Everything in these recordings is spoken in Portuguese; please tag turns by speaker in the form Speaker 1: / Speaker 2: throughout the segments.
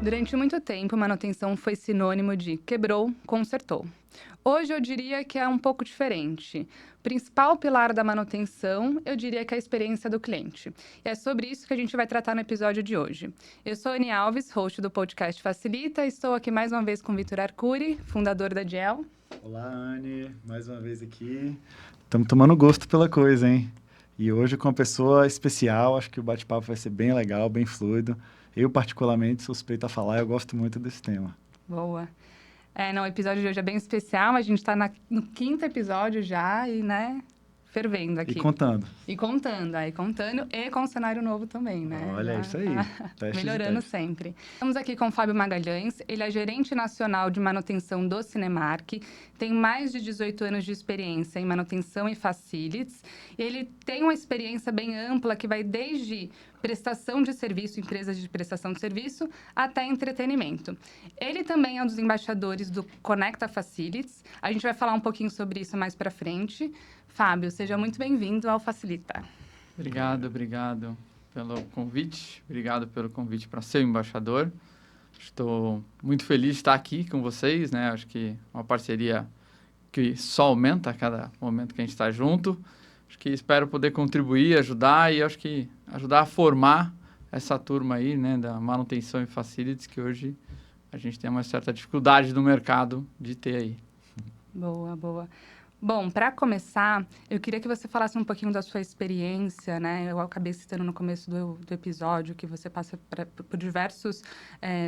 Speaker 1: Durante muito tempo, manutenção foi sinônimo de quebrou, consertou. Hoje eu diria que é um pouco diferente. O principal pilar da manutenção, eu diria que é a experiência do cliente. E é sobre isso que a gente vai tratar no episódio de hoje. Eu sou Anne Alves, host do podcast Facilita, e estou aqui mais uma vez com o Vitor Arcuri, fundador da Diel.
Speaker 2: Olá, Anne, mais uma vez aqui. Estamos tomando gosto pela coisa, hein? E hoje com uma pessoa especial, acho que o bate-papo vai ser bem legal, bem fluido. Eu, particularmente, suspeito a falar, eu gosto muito desse tema.
Speaker 1: Boa. O episódio de hoje é bem especial, a gente está no 5º episódio já e, fervendo aqui.
Speaker 2: E contando.
Speaker 1: E contando e com um cenário novo também, né?
Speaker 2: Olha, isso aí.
Speaker 1: Melhorando sempre. Estamos aqui com o Fábio Magalhães, ele é gerente nacional de manutenção do Cinemark, tem mais de 18 anos de experiência em manutenção e facilities, e ele tem uma experiência bem ampla que vai desde prestação de serviço, empresas de prestação de serviço, até entretenimento. Ele também é um dos embaixadores do Conecta Facilities, a gente vai falar um pouquinho sobre isso mais para frente. Fábio, seja muito bem-vindo ao Facilita.
Speaker 3: Obrigado pelo convite. Obrigado pelo convite para ser o embaixador. Estou muito feliz de estar aqui com vocês, né? Acho que é uma parceria que só aumenta a cada momento que a gente está junto. Acho que espero poder contribuir, ajudar e acho que ajudar a formar essa turma aí, né, da manutenção e facilities que hoje a gente tem uma certa dificuldade no mercado de ter aí.
Speaker 1: Boa. Bom, para começar, eu queria que você falasse um pouquinho da sua experiência, né? Eu acabei citando no começo do episódio que você passa por diversos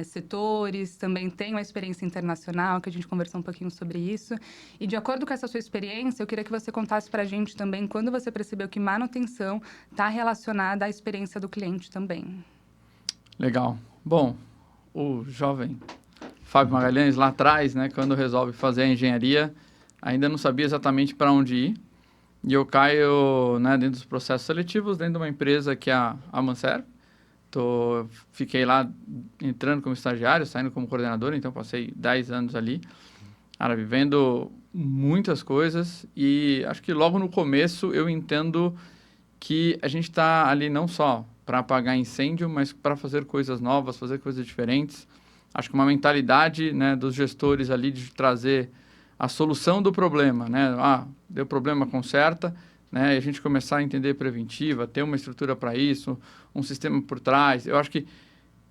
Speaker 1: setores, também tem uma experiência internacional, que a gente conversou um pouquinho sobre isso. E de acordo com essa sua experiência, eu queria que você contasse para a gente também quando você percebeu que manutenção está relacionada à experiência do cliente também.
Speaker 3: Legal. Bom, o jovem Fábio Magalhães, lá atrás, né, quando resolve fazer a engenharia, ainda não sabia exatamente para onde ir. E eu caio, né, dentro dos processos seletivos, dentro de uma empresa que é a Amancer. Fiquei lá entrando como estagiário, saindo como coordenador, então passei 10 anos ali. Cara, vivendo muitas coisas e acho que logo no começo eu entendo que a gente está ali não só para apagar incêndio, mas para fazer coisas novas, fazer coisas diferentes. Acho que uma mentalidade, né, dos gestores ali de trazer a solução do problema, né? Deu problema, conserta, né? E a gente começar a entender preventiva, ter uma estrutura para isso, um sistema por trás. Eu acho que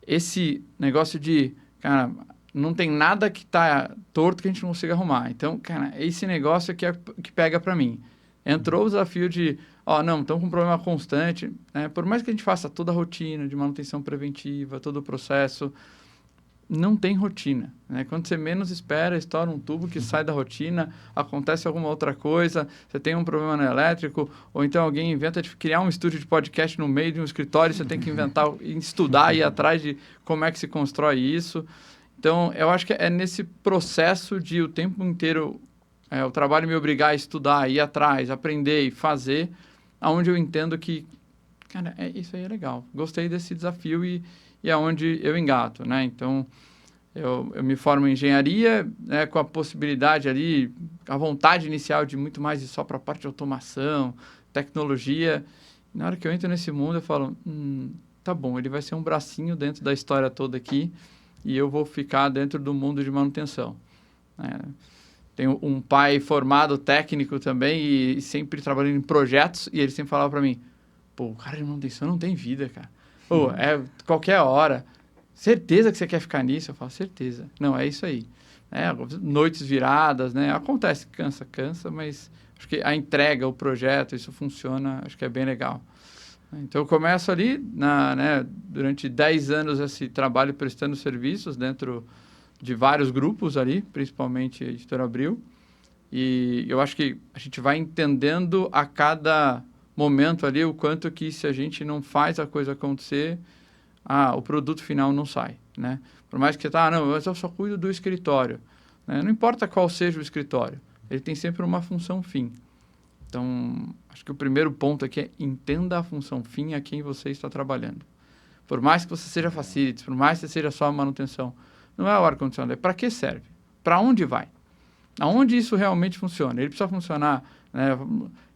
Speaker 3: esse negócio de, cara, não tem nada que tá torto que a gente não consiga arrumar. Então, cara, esse negócio aqui é que pega para mim. Entrou o desafio de, não, estamos com um problema constante, né? Por mais que a gente faça toda a rotina de manutenção preventiva, todo o processo, não tem rotina, né? Quando você menos espera, estoura um tubo que sai da rotina, acontece alguma outra coisa, você tem um problema no elétrico, ou então alguém inventa de criar um estúdio de podcast no meio de um escritório, você tem que inventar, estudar, ir atrás de como é que se constrói isso. Então, eu acho que é nesse processo de o tempo inteiro o trabalho me obrigar a estudar, ir atrás, aprender e fazer, aonde eu entendo que, cara, isso aí é legal. Gostei desse desafio e é onde eu engato, né? Então, eu me formo em engenharia, né, com a possibilidade ali, a vontade inicial de muito mais ir só para a parte de automação, tecnologia. Na hora que eu entro nesse mundo, eu falo, tá bom, ele vai ser um bracinho dentro da história toda aqui e eu vou ficar dentro do mundo de manutenção. Tenho um pai formado técnico também e sempre trabalhando em projetos e ele sempre falava para mim, o cara de manutenção não tem vida, cara. Qualquer hora. Certeza que você quer ficar nisso? Eu falo, certeza. Não, é isso aí. Noites viradas, né? Acontece, cansa, mas acho que a entrega, o projeto, isso funciona, acho que é bem legal. Então, eu começo ali, durante 10 anos, esse trabalho prestando serviços dentro de vários grupos ali, principalmente a Editora Abril. E eu acho que a gente vai entendendo a cada momento ali o quanto que se a gente não faz a coisa acontecer, o produto final não sai, né? Por mais que mas eu só cuido do escritório, né? Não importa qual seja o escritório, ele tem sempre uma função fim. Então, acho que o primeiro ponto aqui é entenda a função fim a quem você está trabalhando. Por mais que você seja facilities, por mais que você seja só manutenção, não é o ar-condicionado, é para que serve? Para onde vai? Aonde isso realmente funciona? Ele precisa funcionar, né?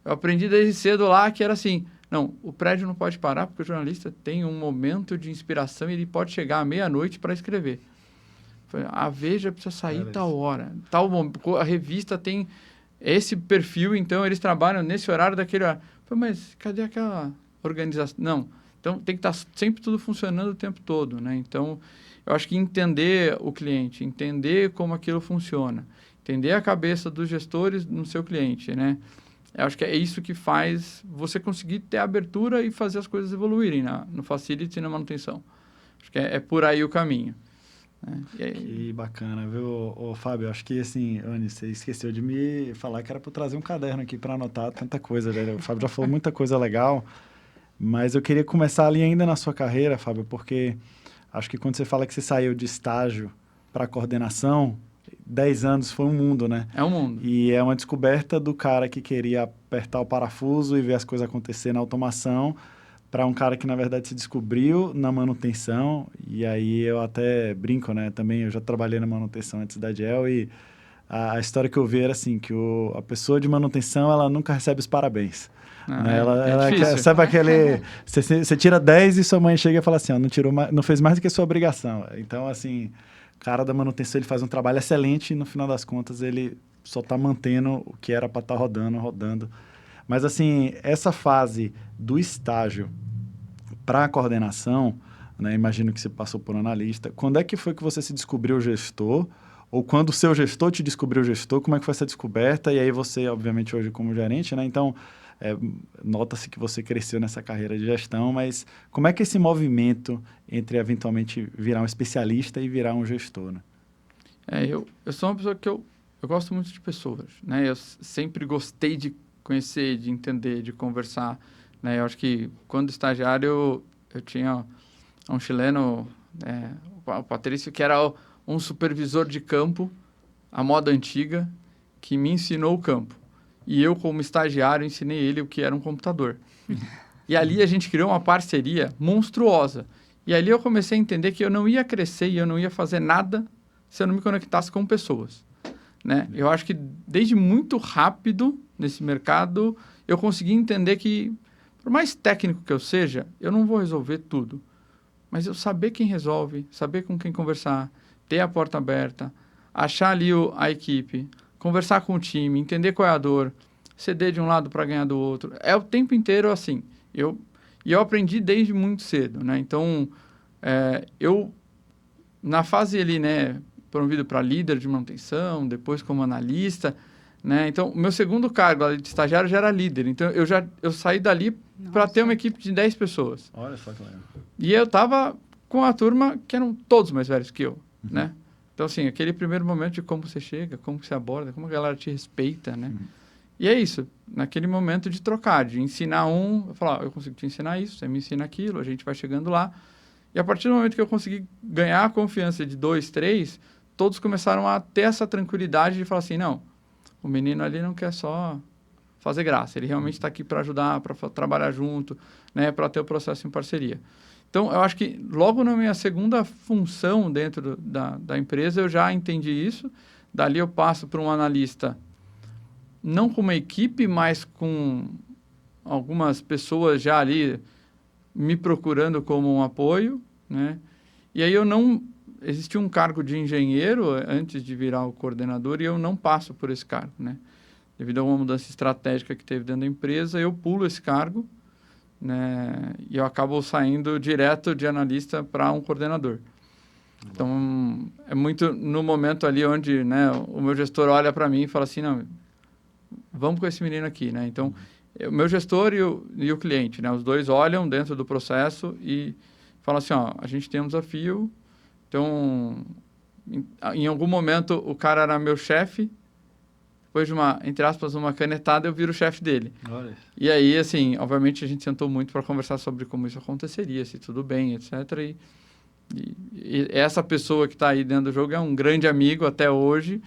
Speaker 3: Eu aprendi desde cedo lá que era assim, Não, o prédio não pode parar porque o jornalista tem um momento de inspiração e ele pode chegar à meia-noite para escrever. A Veja precisa sair tal hora. A revista tem esse perfil, então eles trabalham nesse horário daquele horário. Mas cadê aquela organização? Não. Então, tem que estar sempre tudo funcionando o tempo todo, né? Então, eu acho que entender o cliente, entender como aquilo funciona, entender a cabeça dos gestores no seu cliente, né? Eu acho que é isso que faz você conseguir ter abertura e fazer as coisas evoluírem no facility e na manutenção. Acho que é por aí o caminho. Né?
Speaker 2: Que bacana, viu, Fábio? Acho que, assim, Anny, você esqueceu de me falar que era para trazer um caderno aqui para anotar tanta coisa, né? O Fábio já falou muita coisa legal, mas eu queria começar ali ainda na sua carreira, Fábio, porque acho que quando você fala que você saiu de estágio para coordenação, 10 anos foi um mundo, né?
Speaker 3: É um mundo.
Speaker 2: E é uma descoberta do cara que queria apertar o parafuso e ver as coisas acontecer na automação, para um cara que, na verdade, se descobriu na manutenção. E aí eu até brinco, né? Também eu já trabalhei na manutenção antes da Gel e a história que eu vi era assim, que a pessoa de manutenção, ela nunca recebe os parabéns. Né? Ela sabe aquele... Você tira 10 e sua mãe chega e fala assim, ó, não fez mais do que a sua obrigação. Então, assim, o cara da manutenção, ele faz um trabalho excelente e, no final das contas, ele só está mantendo o que era para estar rodando. Mas, assim, essa fase do estágio para a coordenação, né, imagino que você passou por analista, quando é que foi que você se descobriu gestor? Ou quando o seu gestor te descobriu gestor, como é que foi essa descoberta? E aí você, obviamente, hoje como gerente, né? Então, nota-se que você cresceu nessa carreira de gestão, mas como é que é esse movimento entre, eventualmente, virar um especialista e virar um gestor, né?
Speaker 3: Eu sou uma pessoa que eu gosto muito de pessoas, né? Eu sempre gostei de conhecer, de entender, de conversar, né? Eu acho que quando estagiário eu tinha um chileno, o Patrício, que era um supervisor de campo, à moda antiga, que me ensinou o campo. E eu, como estagiário, ensinei ele o que era um computador. E ali a gente criou uma parceria monstruosa. E ali eu comecei a entender que eu não ia crescer e eu não ia fazer nada se eu não me conectasse com pessoas, né? Eu acho que desde muito rápido nesse mercado, eu consegui entender que, por mais técnico que eu seja, eu não vou resolver tudo. Mas eu saber quem resolve, saber com quem conversar, ter a porta aberta, achar ali a equipe, conversar com o time, entender qual é a dor, ceder de um lado para ganhar do outro. É o tempo inteiro assim. Eu aprendi desde muito cedo, né? Então, eu, na fase ali, né, promovido para líder de manutenção, depois como analista, né? Então, o meu segundo cargo ali de estagiário já era líder. Então, eu saí dali para ter uma equipe de 10 pessoas.
Speaker 2: Olha só que legal.
Speaker 3: E eu estava com a turma que eram todos mais velhos que eu, né? Então, assim, aquele primeiro momento de como você chega, como você aborda, como a galera te respeita, né? E é isso, naquele momento de trocar, de ensinar eu falar, eu consigo te ensinar isso, você me ensina aquilo, a gente vai chegando lá. E a partir do momento que eu consegui ganhar a confiança de 2, 3, todos começaram a ter essa tranquilidade de falar assim, não, o menino ali não quer só fazer graça, ele realmente está aqui para ajudar, para trabalhar junto, né, para ter o processo em parceria. Então, eu acho que logo na minha segunda função dentro da empresa, eu já entendi isso. Dali eu passo para um analista, não com uma equipe, mas com algumas pessoas já ali me procurando como um apoio, né? E aí existia um cargo de engenheiro antes de virar o coordenador e eu não passo por esse cargo, né? Devido a uma mudança estratégica que teve dentro da empresa, eu pulo esse cargo, né? E eu acabo saindo direto de analista para um coordenador. Então, é muito no momento ali onde, né, o meu gestor olha para mim e fala assim, não, vamos com esse menino aqui, né? Então, o meu gestor e o cliente, né? Os dois olham dentro do processo e falam assim, ó, a gente tem um desafio, então, em algum momento, o cara era meu chefe, depois de entre aspas, uma canetada, eu viro o chefe dele.
Speaker 2: Olha.
Speaker 3: E aí, assim, obviamente, a gente sentou muito para conversar sobre como isso aconteceria, se tudo bem, etc. E essa pessoa que está aí dentro do jogo é um grande amigo até hoje.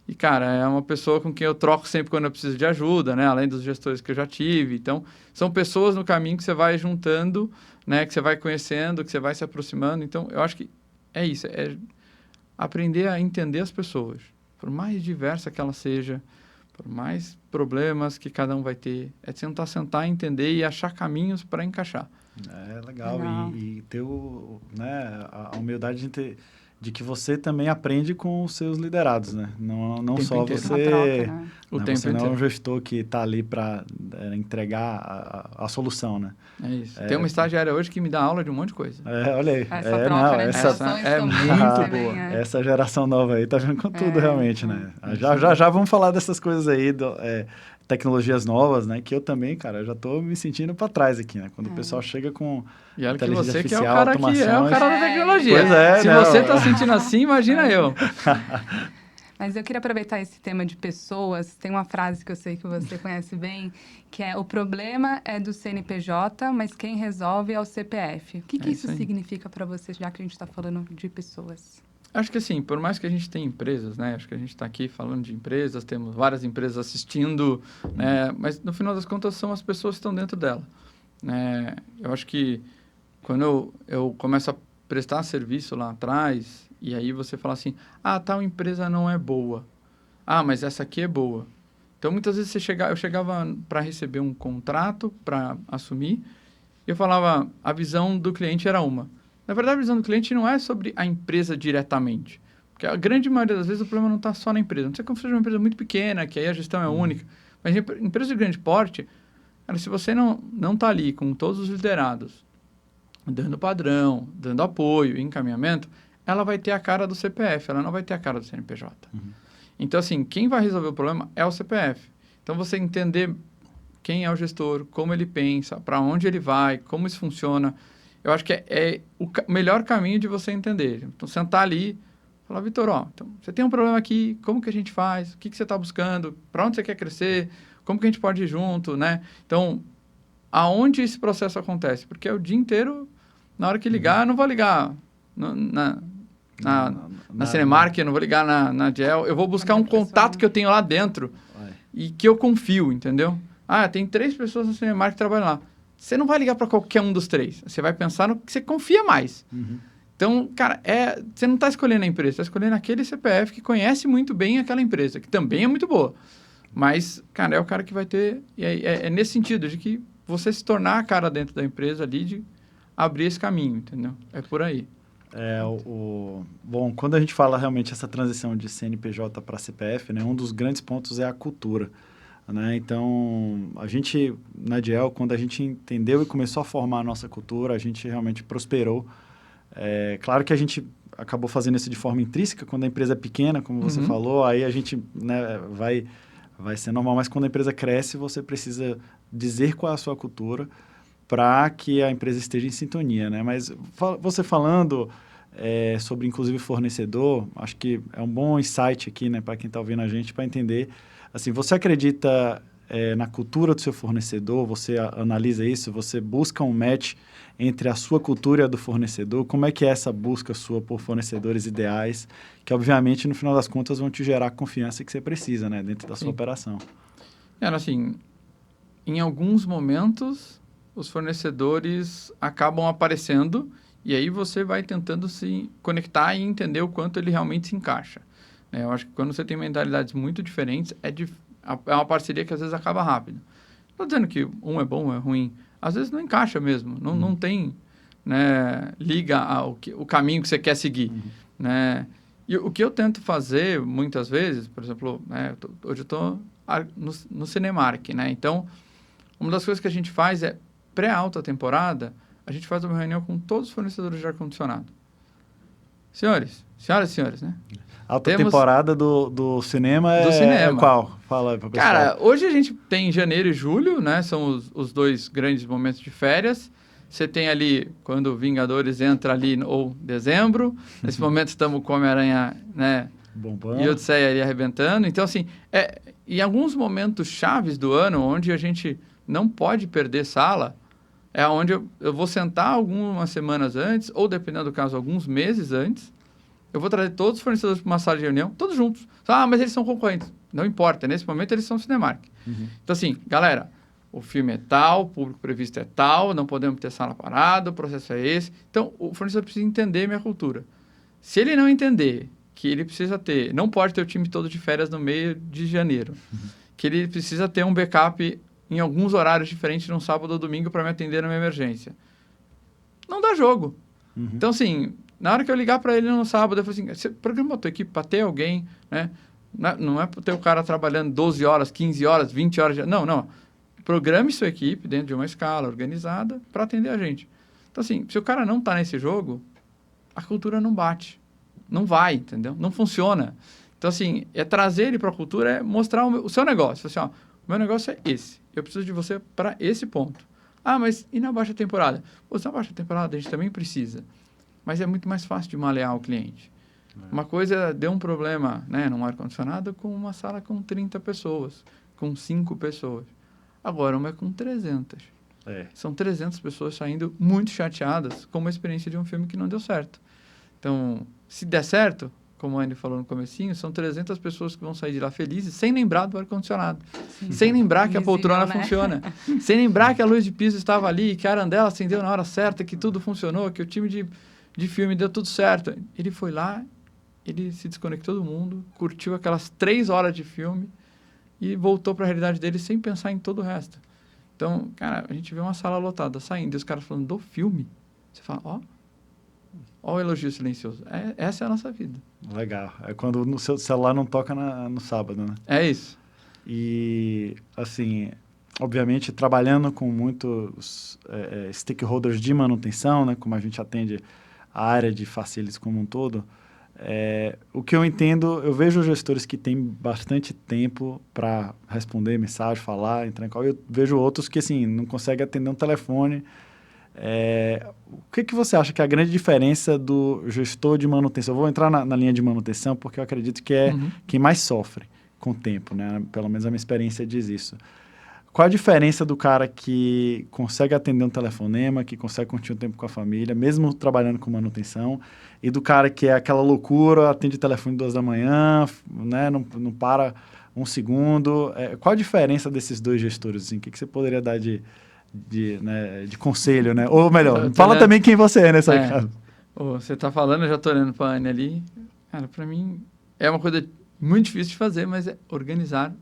Speaker 3: E, cara, é uma pessoa com quem eu troco sempre quando eu preciso de ajuda, né? Além dos gestores que eu já tive. Então, são pessoas no caminho que você vai juntando, né? Que você vai conhecendo, que você vai se aproximando. Então, eu acho que é isso. É aprender a entender as pessoas. Por mais diversa que ela seja, por mais problemas que cada um vai ter, é tentar sentar, entender e achar caminhos para encaixar.
Speaker 2: É legal. E ter né, a humildade de que você também aprende com os seus liderados, né? Não só
Speaker 3: inteiro.
Speaker 2: você...
Speaker 1: Uma troca, né?
Speaker 3: O
Speaker 2: né?
Speaker 3: tempo
Speaker 2: Você não é
Speaker 3: inteiro.
Speaker 2: um gestor que está ali para entregar a solução, né?
Speaker 3: É isso. Tem uma estagiária hoje que me dá aula de um monte de coisa.
Speaker 2: Olha aí.
Speaker 1: Essa troca, né?
Speaker 2: Essa
Speaker 1: Gerações
Speaker 3: é
Speaker 1: também,
Speaker 3: muito
Speaker 1: também,
Speaker 3: boa.
Speaker 1: é.
Speaker 2: Essa geração nova aí tá vindo com tudo, realmente, né?
Speaker 3: Sim.
Speaker 2: Já vamos falar dessas coisas aí, tecnologias novas, né? Que eu também, cara, já tô me sentindo para trás aqui, né? Quando o pessoal chega com
Speaker 3: E olha que
Speaker 2: inteligência
Speaker 3: você que é o
Speaker 2: artificial,
Speaker 3: cara que é o
Speaker 2: automações.
Speaker 3: cara da tecnologia.
Speaker 2: Pois é,
Speaker 3: Se
Speaker 2: não.
Speaker 3: você tá sentindo assim, imagina eu.
Speaker 1: Mas eu queria aproveitar esse tema de pessoas. Tem uma frase que eu sei que você conhece bem, que é: o problema é do CNPJ, mas quem resolve é o CPF. O que isso
Speaker 3: aí.
Speaker 1: significa para você, já que a gente está falando de pessoas?
Speaker 3: Acho que assim, por mais que a gente tenha empresas, né? Acho que a gente está aqui falando de empresas, temos várias empresas assistindo, né? Mas no final das contas são as pessoas que estão dentro dela. Né? Eu acho que quando eu começo a prestar serviço lá atrás, e aí você fala assim, tal empresa não é boa. Mas essa aqui é boa. Então, muitas vezes eu chegava para receber um contrato, para assumir, e eu falava, a visão do cliente era uma. Na verdade, a visão do cliente não é sobre a empresa diretamente. Porque a grande maioria das vezes o problema não está só na empresa. Não sei como seja uma empresa muito pequena, que aí a gestão é única. Mas empresa de grande porte, cara, se você não está ali com todos os liderados, dando padrão, dando apoio, encaminhamento, ela vai ter a cara do CPF, ela não vai ter a cara do CNPJ. Então, assim, quem vai resolver o problema é o CPF. Então, você entender quem é o gestor, como ele pensa, para onde ele vai, como isso funciona, eu acho que é o melhor caminho de você entender. Então, sentar ali, falar, Vitor, então, você tem um problema aqui, como que a gente faz? O que você está buscando? Para onde você quer crescer? Como que a gente pode ir junto, né? Então, aonde esse processo acontece? Porque é o dia inteiro, na hora que ligar, eu não vou ligar na Cinemark, eu não vou ligar na Gel, eu vou buscar um contato que eu tenho lá dentro e que eu confio, entendeu? Tem 3 pessoas na Cinemark que trabalham lá. Você não vai ligar para qualquer um dos 3. Você vai pensar no que você confia mais. Então, cara, você não está escolhendo a empresa, está escolhendo aquele CPF que conhece muito bem aquela empresa, que também é muito boa. Mas, cara, é o cara que vai ter... É nesse sentido, de que você se tornar a cara dentro da empresa ali, de abrir esse caminho, entendeu? É por aí.
Speaker 2: Bom, quando a gente fala realmente essa transição de CNPJ para CPF, né, um dos grandes pontos é a cultura. Né? Então, a gente, na Diel, quando a gente entendeu e começou a formar a nossa cultura, a gente realmente prosperou. Claro que a gente acabou fazendo isso de forma intrínseca, quando a empresa é pequena, como você falou, aí a gente, né, vai ser normal, mas quando a empresa cresce, você precisa dizer qual é a sua cultura para que a empresa esteja em sintonia, né? Mas você falando sobre, inclusive, fornecedor, acho que é um bom insight aqui, né, para quem está ouvindo a gente, para entender. Assim, você acredita na cultura do seu fornecedor? Você analisa isso? Você busca um match entre a sua cultura e a do fornecedor? Como é que é essa busca sua por fornecedores ideais, que, obviamente, no final das contas, vão te gerar a confiança que você precisa, né, dentro da sua operação?
Speaker 3: Assim, em alguns momentos, os fornecedores acabam aparecendo e aí você vai tentando se conectar e entender o quanto ele realmente se encaixa. Eu acho que quando você tem mentalidades muito diferentes, é uma parceria que às vezes acaba rápido. Não estou dizendo que um é bom, um é ruim. Às vezes não encaixa mesmo, não tem, né, liga o caminho que você quer seguir. Né? E o que eu tento fazer muitas vezes, por exemplo, né, hoje eu estou no Cinemark, né? Então, uma das coisas que a gente faz é, pré-alta temporada, a gente faz uma reunião com todos os fornecedores de ar-condicionado. Senhoras e senhores, né?
Speaker 2: Alta temporada do cinema
Speaker 3: cinema.
Speaker 2: Qual? Fala aí para o pessoal.
Speaker 3: Cara, hoje a gente tem janeiro e julho, né? São os 2 grandes momentos de férias. Você tem ali, quando Vingadores entra ali, ou dezembro. Nesse momento estamos com Homem-Aranha, né?
Speaker 2: Bombando.
Speaker 3: E Odisseia ali arrebentando. Então, assim, em alguns momentos chaves do ano, onde a gente não pode perder sala, é onde eu vou sentar algumas semanas antes, ou dependendo do caso, alguns meses antes, eu vou trazer todos os fornecedores para uma sala de reunião, todos juntos. Mas eles são concorrentes. Não importa, nesse momento eles são Cinemark. Então, assim, galera, o filme é tal, o público previsto é tal, não podemos ter sala parada, o processo é esse. Então, o fornecedor precisa entender minha cultura. Se ele não entender que ele precisa não pode ter o time todo de férias no meio de janeiro, que ele precisa ter um backup em alguns horários diferentes, num sábado ou domingo, para me atender numa emergência. Não dá jogo. Então, assim, na hora que eu ligar para ele no sábado, eu falo assim, você programou a tua equipe para ter alguém, né? Não é para ter o cara trabalhando 12 horas, 15 horas, 20 horas. Não. Programe sua equipe dentro de uma escala organizada para atender a gente. Então, assim, se o cara não está nesse jogo, a cultura não bate. Não vai, entendeu? Não funciona. Então, assim, é trazer ele para a cultura, é mostrar o seu negócio. Assim, ó, o meu negócio é esse. Eu preciso de você para esse ponto. Ah, mas e na baixa temporada? Pô, na baixa temporada a gente também precisa. Mas é muito mais fácil de malear o cliente. Uma coisa, deu um problema, né, num ar-condicionado com uma sala com 30 pessoas, com 5 pessoas. Agora, uma é com 300. São 300 pessoas saindo muito chateadas com uma experiência de um filme que não deu certo. Então, se der certo, como a Anne falou no comecinho, são 300 pessoas que vão sair de lá felizes, sem lembrar do ar-condicionado. Sem lembrar que a poltrona funciona. Sem lembrar que a luz de piso estava ali, que a arandela acendeu na hora certa, que tudo funcionou, que o time de filme deu tudo certo. Ele foi lá, ele se desconectou do mundo, curtiu aquelas 3 horas de filme e voltou para a realidade dele sem pensar em todo o resto. Então, cara, a gente vê uma sala lotada saindo e os caras falando do filme. Você fala, ó o elogio silencioso. Essa é a nossa vida.
Speaker 2: Legal. É quando o seu celular não toca no sábado, né?
Speaker 3: É isso.
Speaker 2: E, assim, obviamente, trabalhando com muitos stakeholders de manutenção, né? Como a gente atende a área de facilities como um todo, o que eu entendo, eu vejo gestores que têm bastante tempo para responder mensagem, falar, entrar em call. Eu vejo outros que, assim, não conseguem atender um telefone. O que você acha que é a grande diferença do gestor de manutenção? Eu vou entrar na linha de manutenção porque eu acredito que é quem mais sofre com o tempo, né? Pelo menos a minha experiência diz isso. Qual a diferença do cara que consegue atender um telefonema, que consegue curtir um tempo com a família, mesmo trabalhando com manutenção, e do cara que é aquela loucura, atende o telefone 2 da manhã, né? Não para um segundo. Qual a diferença desses dois gestores? Assim? O que você poderia dar de conselho, né? Ou melhor, fala também quem você é nessa casa.
Speaker 3: Você tá falando, eu já tô olhando para a Anne ali. Cara, para mim é uma coisa muito difícil de fazer, mas é organizar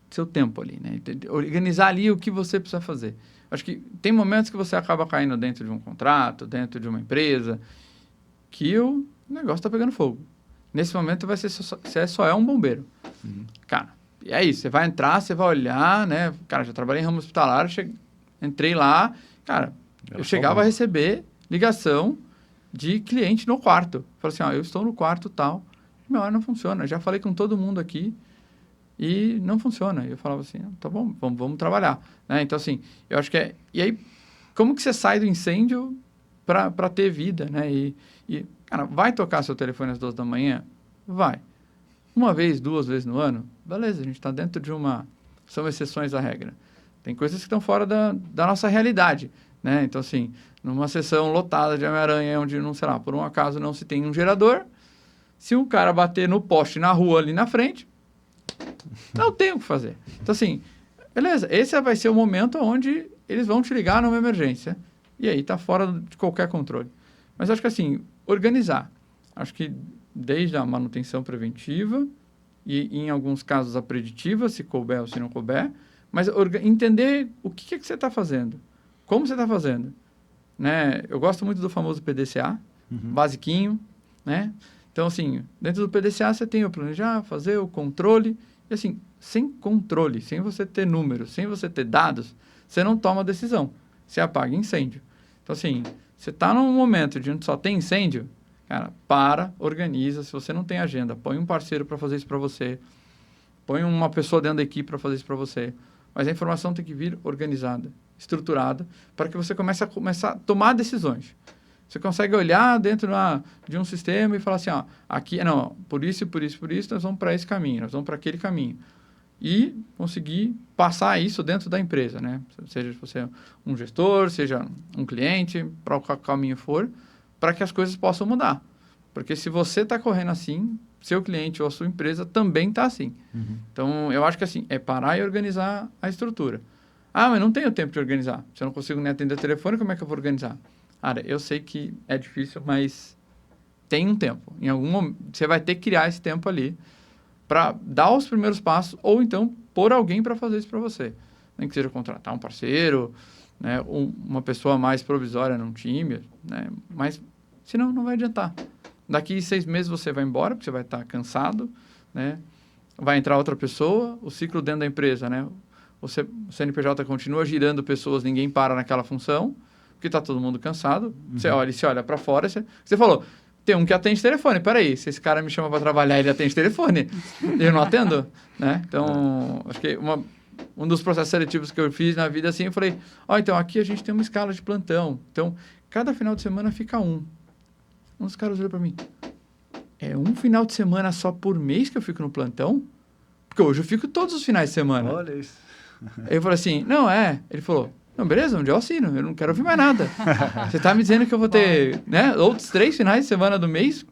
Speaker 3: seu tempo ali, né? Organizar ali o que você precisa fazer. Acho que tem momentos que você acaba caindo dentro de um contrato, dentro de uma empresa, que o negócio tá pegando fogo. Nesse momento você só é um bombeiro. Cara, e é isso, você vai entrar, você vai olhar, né? Cara, já trabalhei em ramo hospitalar, entrei lá, cara, eu chegava a receber ligação de cliente no quarto. Falei assim, eu estou no quarto tal, meu ar não funciona, já falei com todo mundo aqui e não funciona. E eu falava assim, tá bom, vamos trabalhar. Né? Então, assim, eu acho que E aí, como que você sai do incêndio para ter vida, né? Cara, vai tocar seu telefone às 2 da manhã? Vai. 1 vez, 2 vezes no ano? Beleza, a gente está dentro de são exceções à regra. Tem coisas que estão fora da nossa realidade, né? Então, assim, numa sessão lotada de Homem-Aranha, onde, não sei lá, por um acaso não se tem um gerador, se um cara bater no poste na rua ali na frente, não tem o que fazer. Então, assim, beleza, esse vai ser o momento onde eles vão te ligar numa emergência. E aí está fora de qualquer controle. Mas acho que, assim, organizar. Acho que desde a manutenção preventiva e, em alguns casos, a preditiva, se couber ou se não couber, mas entender o que você está fazendo, como você está fazendo. Né? Eu gosto muito do famoso PDCA, basiquinho, né? Então, assim, dentro do PDCA você tem o planejar, fazer o controle, e assim, sem controle, sem você ter números, sem você ter dados, você não toma decisão, você apaga incêndio. Então, assim, você está num momento de onde só tem incêndio, cara, organiza. Se você não tem agenda, põe um parceiro para fazer isso para você. Põe uma pessoa dentro da equipe para fazer isso para você. Mas a informação tem que vir organizada, estruturada, para que você comece a tomar decisões. Você consegue olhar dentro de um sistema e falar assim, aqui, por isso, nós vamos para esse caminho, nós vamos para aquele caminho. E conseguir passar isso dentro da empresa, né? Seja você um gestor, seja um cliente, para qual caminho for, para que as coisas possam mudar. Porque se você está correndo assim, seu cliente ou a sua empresa também está assim. Então, eu acho que assim, é parar e organizar a estrutura. Mas não tenho tempo de organizar. Se eu não consigo nem atender o telefone, como é que eu vou organizar? Cara, eu sei que é difícil, mas tem um tempo. Em algum momento, você vai ter que criar esse tempo ali para dar os primeiros passos ou então pôr alguém para fazer isso para você. Nem que seja contratar um parceiro, né, uma pessoa mais provisória num time, né, mas senão não vai adiantar. Daqui 6 meses você vai embora, porque você vai estar cansado, né, vai entrar outra pessoa, o ciclo dentro da empresa, né, o CNPJ continua girando pessoas, ninguém para naquela função, porque está todo mundo cansado. Você olha para fora, você falou, tem um que atende telefone, peraí, se esse cara me chama para trabalhar, ele atende telefone, eu não atendo, né? Então, acho que um dos processos seletivos que eu fiz na vida, assim, eu falei, então aqui a gente tem uma escala de plantão, então cada final de semana fica um. Um dos caras olhou para mim, é um final de semana só por mês que eu fico no plantão? Porque hoje eu fico todos os finais de semana.
Speaker 2: Olha isso.
Speaker 3: Aí eu falei assim, não, ele falou, não, beleza, um dia eu assino, eu não quero ouvir mais nada. Você tá me dizendo que eu vou ter, né, outros 3 finais de semana do mês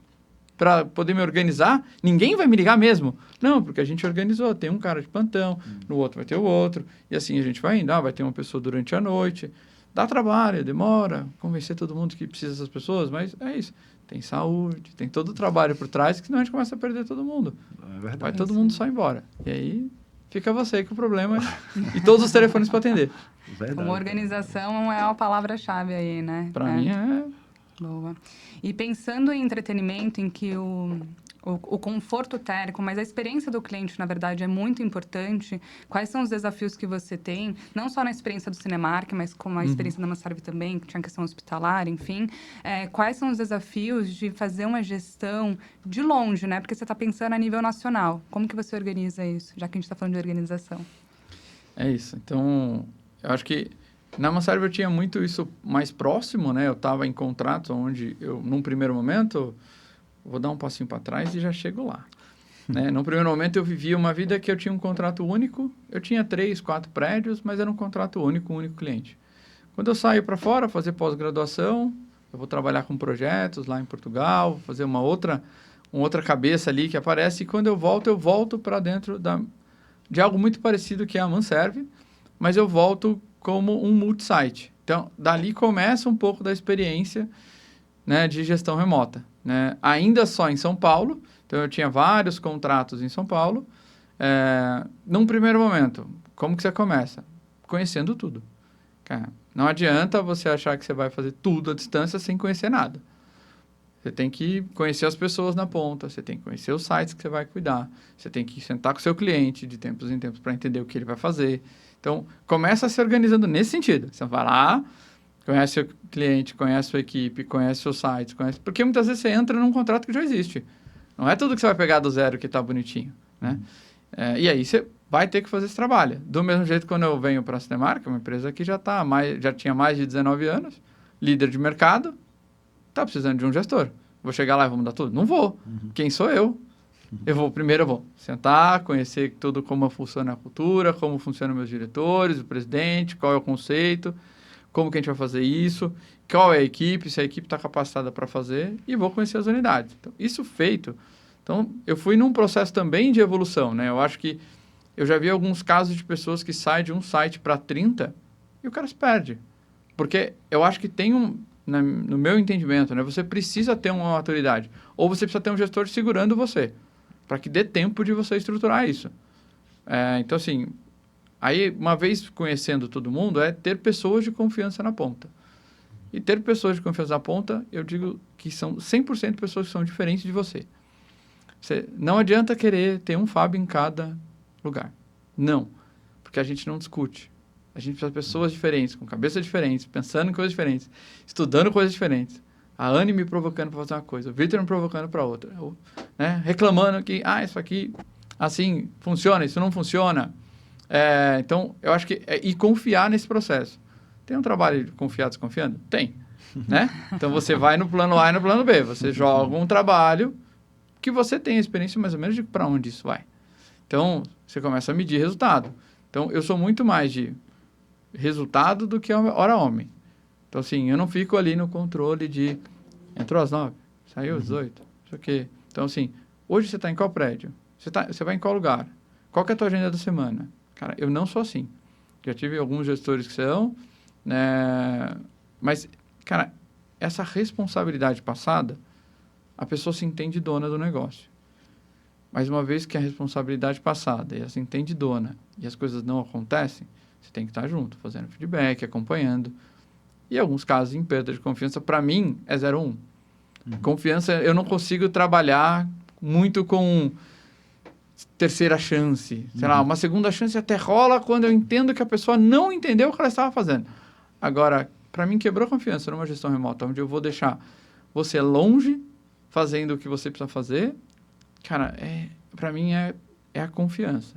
Speaker 3: para poder me organizar? Ninguém vai me ligar mesmo. Não, porque a gente organizou, tem um cara de plantão, no outro vai ter o outro, e assim a gente vai indo, vai ter uma pessoa durante a noite. Dá trabalho, demora, convencer todo mundo que precisa dessas pessoas, mas é isso. Tem saúde, tem todo o trabalho por trás, que senão a gente começa a perder todo mundo.
Speaker 2: É verdade.
Speaker 3: Vai todo mundo só embora. E aí fica você com o problema e todos os telefones para atender.
Speaker 2: Verdade.
Speaker 1: Uma organização é a palavra-chave aí, né?
Speaker 3: Para mim é...
Speaker 1: Boa. E pensando em entretenimento, em que o conforto térmico, mas a experiência do cliente, na verdade, é muito importante. Quais são os desafios que você tem, não só na experiência do Cinemark, mas como a experiência da Massarve também, que tinha questão hospitalar, enfim. Quais são os desafios de fazer uma gestão de longe, né? Porque você está pensando a nível nacional. Como que você organiza isso, já que a gente está falando de organização?
Speaker 3: É isso. Então, eu acho que na Massarve eu tinha muito isso mais próximo, né? Eu estava em contratos onde eu, num primeiro momento... Vou dar um passinho para trás e já chego lá. Né? No primeiro momento, eu vivia uma vida que eu tinha um contrato único. Eu tinha 3, 4 prédios, mas era um contrato único, um único cliente. Quando eu saio para fora, fazer pós-graduação, eu vou trabalhar com projetos lá em Portugal, fazer uma outra cabeça ali que aparece. E quando eu volto para dentro de algo muito parecido que é a Manserve, mas eu volto como um multisite. Então, dali começa um pouco da experiência, né, de gestão remota. Né? Ainda só em São Paulo, então eu tinha vários contratos em São Paulo. Num primeiro momento, como que você começa? Conhecendo tudo. Cara, não adianta você achar que você vai fazer tudo à distância sem conhecer nada. Você tem que conhecer as pessoas na ponta, você tem que conhecer os sites que você vai cuidar, você tem que sentar com o seu cliente de tempos em tempos para entender o que ele vai fazer. Então, começa se organizando nesse sentido. Você vai lá, conhece o cliente, conhece a sua equipe, conhece seus sites, porque muitas vezes você entra num contrato que já existe. Não é tudo que você vai pegar do zero que está bonitinho, né? E aí você vai ter que fazer esse trabalho. Do mesmo jeito, quando eu venho para a Cinemark, uma empresa que já tinha mais de 19 anos, líder de mercado, está precisando de um gestor. Vou chegar lá e vou mudar tudo? Não vou. Quem sou eu? Primeiro eu vou sentar, conhecer tudo, como funciona a cultura, como funcionam meus diretores, o presidente, qual é o conceito, como que a gente vai fazer isso, qual é a equipe, se a equipe está capacitada para fazer, e vou conhecer as unidades. Então, isso feito. Então, eu fui num processo também de evolução, né? Eu acho que eu já vi alguns casos de pessoas que saem de um site para 30 e o cara se perde. Porque eu acho que tem no meu entendimento, né? Você precisa ter uma autoridade. Ou você precisa ter um gestor segurando você, para que dê tempo de você estruturar isso. Então, assim... Aí, uma vez conhecendo todo mundo, ter pessoas de confiança na ponta. E ter pessoas de confiança na ponta, eu digo que são 100% pessoas que são diferentes de você. Não adianta querer ter um Fábio em cada lugar. Não. Porque a gente não discute. A gente precisa de pessoas diferentes, com cabeças diferentes, pensando em coisas diferentes, estudando coisas diferentes. A Anne me provocando para fazer uma coisa, o Victor me provocando para outra. Né? Reclamando que, isso aqui, assim, funciona, isso não funciona. Então, eu acho que... E confiar nesse processo. Tem um trabalho de confiar desconfiando? Tem. Né? Então, você vai no plano A e no plano B. Você joga um trabalho que você tem a experiência mais ou menos de para onde isso vai. Então, você começa a medir resultado. Então, eu sou muito mais de resultado do que hora homem. Então, assim, eu não fico ali no controle de... Entrou às 9, saiu às 18, não sei o quê. Então, assim, hoje você está em qual prédio? Você vai em qual lugar? Qual que é a tua agenda da semana? Cara, eu não sou assim. Já tive alguns gestores que são, né? Mas, cara, essa responsabilidade passada, a pessoa se entende dona do negócio. Mas uma vez que a responsabilidade passada e essa entendidona e as coisas não acontecem, você tem que estar junto, fazendo feedback, acompanhando. E em alguns casos, em perda de confiança, para mim, é 0-1. Confiança, eu não consigo trabalhar muito com terceira chance. Sei lá, uma segunda chance até rola quando eu entendo que a pessoa não entendeu o que ela estava fazendo. Agora, para mim, quebrou a confiança numa gestão remota, onde eu vou deixar você longe, fazendo o que você precisa fazer. Cara, para mim é a confiança.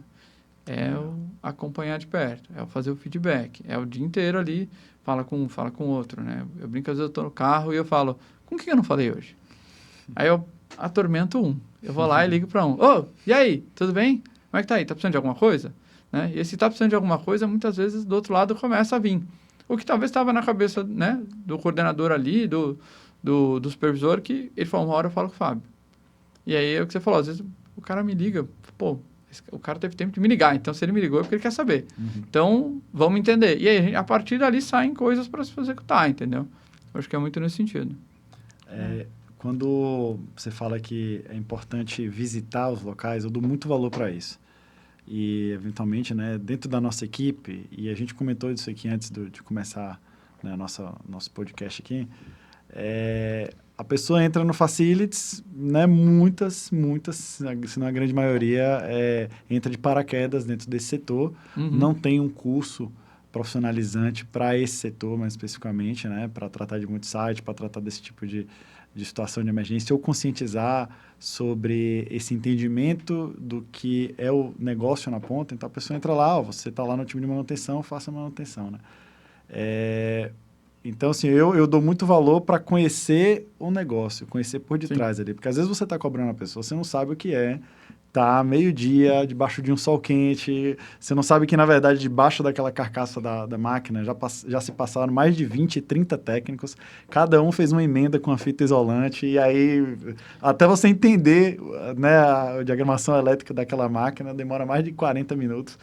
Speaker 3: É o acompanhar de perto, é o fazer o feedback, é o dia inteiro ali, fala com um, fala com o outro, né? Eu brinco, às vezes eu tô no carro e eu falo, com o que eu não falei hoje? Aí eu atormento um. Eu vou lá e ligo para um. Ô, e aí? Tudo bem? Como é que tá aí? Tá precisando de alguma coisa? Né? E se tá precisando de alguma coisa, muitas vezes do outro lado começa a vir. O que talvez estava na cabeça, né, do coordenador ali, do supervisor, que ele falou, uma hora eu falo com o Fábio. E aí é o que você falou, às vezes o cara me liga, pô, o cara teve tempo de me ligar, então se ele me ligou é porque ele quer saber. Então, vamos entender. E aí, a partir dali, saem coisas para se executar, entendeu? Eu acho que é muito nesse sentido.
Speaker 2: Quando você fala que é importante visitar os locais, eu dou muito valor para isso. E, eventualmente, né, dentro da nossa equipe, e a gente comentou isso aqui antes de começar, né, nosso podcast aqui, a pessoa entra no Facilities, né, muitas, se não a grande maioria, entra de paraquedas dentro desse setor, não tem um curso profissionalizante para esse setor, mais especificamente, né, para tratar de multisite, para tratar desse tipo de situação de emergência, ou conscientizar sobre esse entendimento do que é o negócio na ponta. Então, a pessoa entra lá, você está lá no time de manutenção, faça a manutenção, né? Então, assim, eu dou muito valor para conhecer o negócio, conhecer por detrás ali. Porque às vezes você está cobrando a pessoa, você não sabe o que é, tá meio-dia, debaixo de um sol quente, você não sabe que, na verdade, debaixo daquela carcaça da máquina já se passaram mais de 20, 30 técnicos, cada um fez uma emenda com a fita isolante, e aí, até você entender, né, a diagramação elétrica daquela máquina, demora mais de 40 minutos.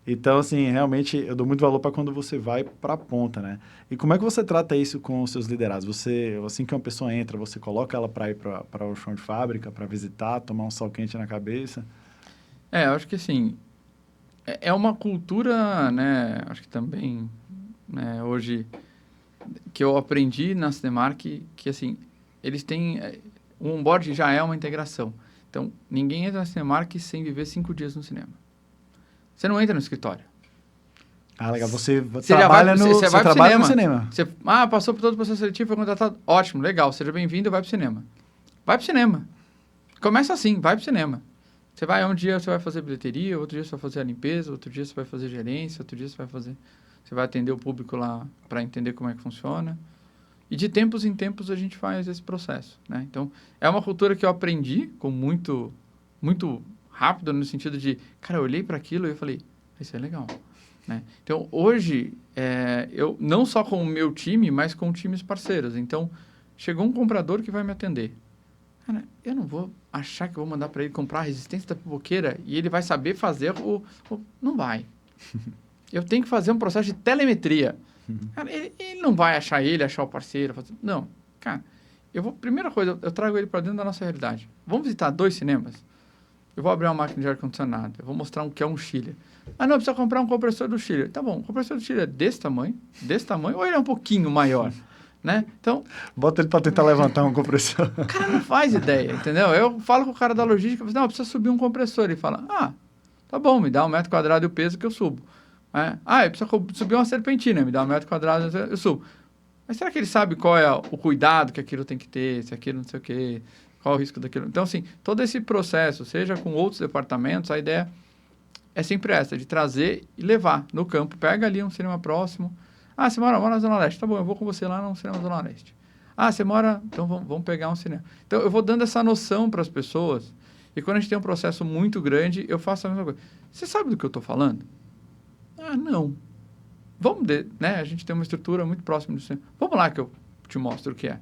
Speaker 2: Então, assim, realmente, eu dou muito valor para quando você vai para a ponta, né? E como é que você trata isso com os seus liderados? Você, assim que uma pessoa entra, você coloca ela para ir para o chão de fábrica, para visitar, tomar um sol quente na cabeça?
Speaker 3: Eu acho que, assim, é uma cultura, né, acho que também, né, hoje, que eu aprendi na Cinemark, que, assim, eles têm... O onboard já é uma integração. Então, ninguém entra na Cinemark sem viver 5 dias no cinema. Você não entra no escritório.
Speaker 2: Ah, legal. Você trabalha no cinema.
Speaker 3: Você, passou por todo o processo seletivo, foi contratado. Ótimo, legal. Seja bem-vindo, vai pro cinema. Vai pro cinema. Começa assim, vai pro cinema. Você vai, um dia você vai fazer bilheteria, outro dia você vai fazer a limpeza, outro dia você vai fazer gerência, outro dia você vai atender o público lá para entender como é que funciona. E de tempos em tempos a gente faz esse processo, né? Então, é uma cultura que eu aprendi com muito rápido, no sentido de, cara, eu olhei para aquilo e eu falei, isso é legal, né? Então, hoje, eu não só com o meu time, mas com times parceiros. Então, chegou um comprador que vai me atender. Cara, eu não vou achar que eu vou mandar para ele comprar a resistência da pipoqueira e ele vai saber fazer Não vai. Eu tenho que fazer um processo de telemetria. Cara, ele não vai achar o parceiro. Não, cara, primeira coisa, eu trago ele para dentro da nossa realidade. Vamos visitar 2 cinemas? Eu vou abrir uma máquina de ar-condicionado, eu vou mostrar o que é um chiller. Não, precisa comprar um compressor do chiller. Tá bom, o compressor do chiller é desse tamanho, ou ele é um pouquinho maior, né? Então...
Speaker 2: Bota ele para tentar levantar um compressor.
Speaker 3: O cara não faz ideia, entendeu? Eu falo com o cara da logística, não, precisa subir um compressor. Ele fala, tá bom, me dá 1 metro quadrado e o peso que eu subo. Eu preciso subir uma serpentina, me dá 1 metro quadrado e eu subo. Mas será que ele sabe qual é o cuidado que aquilo tem que ter, se aquilo não sei o quê... Qual o risco daquilo? Então, assim, todo esse processo, seja com outros departamentos, a ideia é sempre essa, de trazer e levar no campo. Pega ali um cinema próximo. Você mora na Zona Leste. Tá bom, eu vou com você lá no cinema Zona Leste. Você mora... Então, vamos pegar um cinema. Então, eu vou dando essa noção para as pessoas. E quando a gente tem um processo muito grande, eu faço a mesma coisa. Você sabe do que eu estou falando? Não. Vamos, né? A gente tem uma estrutura muito próxima do cinema. Vamos lá que eu te mostro o que é.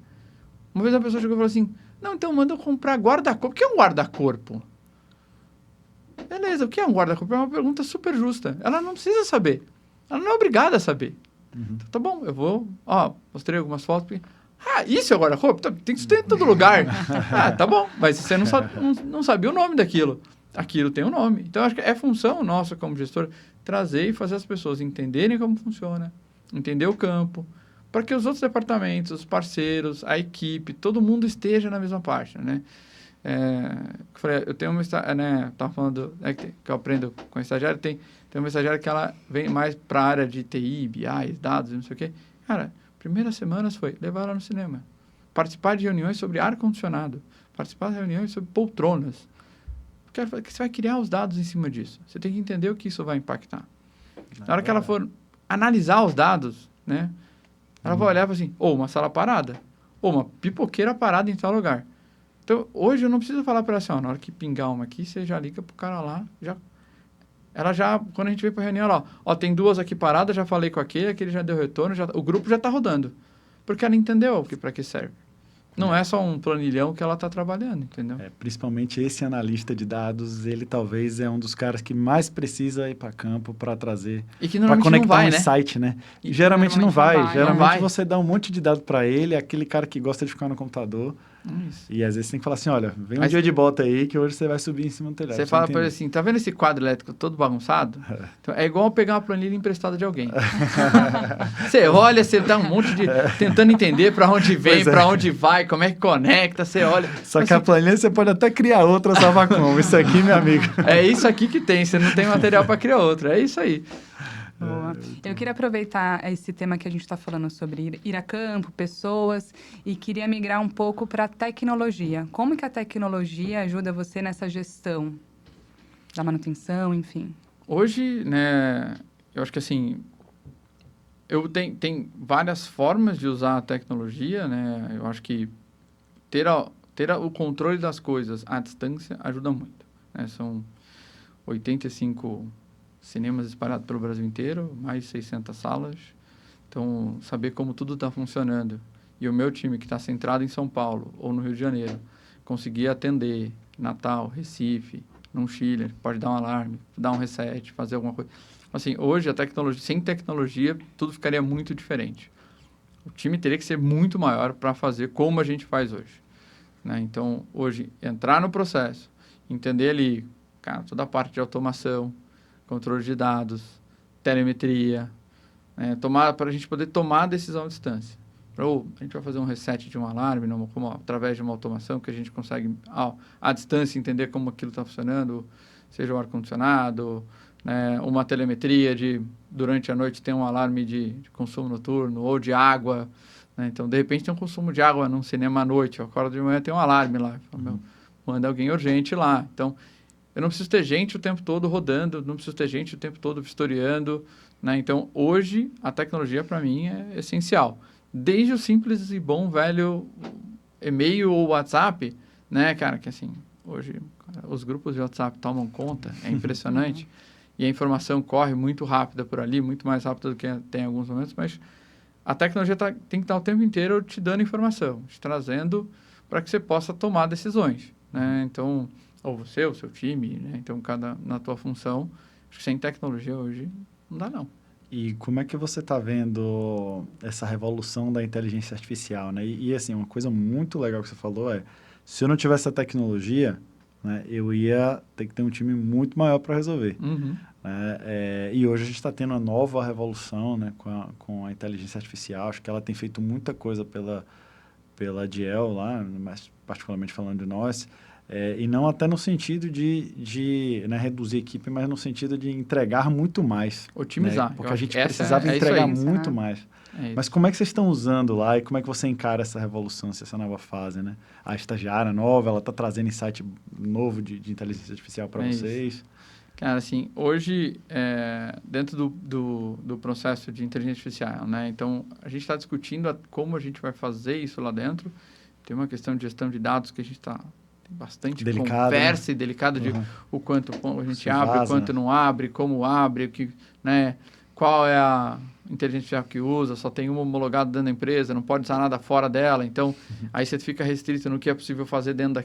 Speaker 3: Uma vez a pessoa chegou e falou assim... Não, então manda eu comprar guarda-corpo. O que é um guarda-corpo? Beleza, o que é um guarda-corpo? É uma pergunta super justa. Ela não precisa saber. Ela não é obrigada a saber. Então, tá bom, eu vou... mostrei algumas fotos. Ah, isso é guarda-roupa? Tem que ter em todo lugar. Ah, tá bom, mas você não sabia o nome daquilo. Aquilo tem um nome. Então, acho que é função nossa como gestor trazer e fazer as pessoas entenderem como funciona, entender o campo, para que os outros departamentos, os parceiros, a equipe, todo mundo esteja na mesma página, né? Eu tenho uma estagiária, né? Tava falando que eu aprendo com a estagiária, tem uma estagiária que ela vem mais para a área de TI, BI, dados, não sei o quê. Cara, primeiras semanas foi levar ela no cinema, participar de reuniões sobre ar-condicionado, participar de reuniões sobre poltronas. Porque você vai criar os dados em cima disso. Você tem que entender o que isso vai impactar. Na hora que ela for analisar os dados, né? Ela vai olhar e falar assim, uma sala parada, ou uma pipoqueira parada em tal lugar. Então, hoje eu não preciso falar para ela assim, na hora que pingar uma aqui, você já liga pro cara lá, quando a gente vem para reunião, tem 2 aqui paradas, já falei com aquele já deu retorno, o grupo já está rodando. Porque ela entendeu para que serve. Não é só um planilhão que ela está trabalhando, entendeu?
Speaker 2: Principalmente esse analista de dados, ele talvez é um dos caras que mais precisa ir para campo para trazer, para conectar insight, né? E geralmente não vai. Geralmente você dá um monte de dado para ele, aquele cara que gosta de ficar no computador. Isso. E às vezes você tem que falar assim, olha, vem um dia de bota aí que hoje você vai subir em cima do telhado.
Speaker 3: Você fala para ele assim, tá vendo esse quadro elétrico todo bagunçado? Então, é igual pegar uma planilha emprestada de alguém. Você olha, você dá um monte de... tentando entender para onde vem, para onde vai, como é que conecta, você olha...
Speaker 2: Só que a planilha você pode até criar outra, só vai como. Isso aqui, meu amigo.
Speaker 3: É isso aqui que tem, você não tem material para criar outra, é isso aí.
Speaker 1: Boa. Eu queria aproveitar esse tema que a gente está falando sobre ir a campo, pessoas, e queria migrar um pouco para a tecnologia. Como que a tecnologia ajuda você nessa gestão da manutenção, enfim?
Speaker 3: Hoje, né, eu acho que assim, tem várias formas de usar a tecnologia, né? Eu acho que ter o controle das coisas à distância ajuda muito, né? São 85 cinemas espalhados pelo Brasil inteiro, mais de 600 salas. Então, saber como tudo está funcionando. E o meu time, que está centrado em São Paulo ou no Rio de Janeiro, conseguir atender Natal, Recife, num Chile, pode dar um alarme, dar um reset, fazer alguma coisa. Assim, hoje, sem tecnologia, tudo ficaria muito diferente. O time teria que ser muito maior para fazer como a gente faz hoje, né? Então, hoje, entrar no processo, entender ali, cara, toda a parte de automação, controle de dados, telemetria, né, para a gente poder tomar a decisão à distância. A gente vai fazer um reset de um alarme através de uma automação que a gente consegue, à distância, entender como aquilo está funcionando, seja o ar-condicionado, né, uma telemetria durante a noite tem um alarme de consumo noturno ou de água. Né, então, de repente, tem um consumo de água num cinema à noite, eu acordo de manhã tem um alarme lá. Manda alguém urgente lá. Então, eu não preciso ter gente o tempo todo rodando, não preciso ter gente o tempo todo vistoriando, né? Então, hoje, a tecnologia, para mim, é essencial. Desde o simples e bom velho e-mail ou WhatsApp, né, cara, que assim, hoje os grupos de WhatsApp tomam conta, é impressionante, e a informação corre muito rápida por ali, muito mais rápida do que tem em alguns momentos, mas a tecnologia tem que estar o tempo inteiro te dando informação, te trazendo para que você possa tomar decisões, né? Então... ou você, o seu time, né? Então, cada na tua função. Acho que sem tecnologia hoje não dá, não.
Speaker 2: E como é que você está vendo essa revolução da inteligência artificial, né? E, assim, uma coisa muito legal que você falou é, se eu não tivesse a tecnologia, né, eu ia ter que ter um time muito maior para resolver.
Speaker 3: Uhum.
Speaker 2: Né? E hoje a gente está tendo uma nova revolução, né, com a inteligência artificial. Acho que ela tem feito muita coisa pela Diel lá, mas particularmente falando de nós, e não até no sentido de né, reduzir a equipe, mas no sentido de entregar muito mais.
Speaker 3: Otimizar.
Speaker 2: Né? Porque a gente precisava entregar muito mais. Mas como é que vocês estão usando lá e como é que você encara essa revolução, essa nova fase, né? A estagiária nova, ela está trazendo insight novo de inteligência artificial para vocês?
Speaker 3: Isso. Cara, assim, hoje, dentro do processo de inteligência artificial, né? Então, a gente está discutindo como a gente vai fazer isso lá dentro. Tem uma questão de gestão de dados que a gente está bastante conversa, né? E delicada de o quanto a gente abre, o quanto não abre, como abre, né? Qual é a inteligência artificial que usa, só tem uma homologada dentro da empresa, não pode usar nada fora dela. Então, aí você fica restrito no que é possível fazer dentro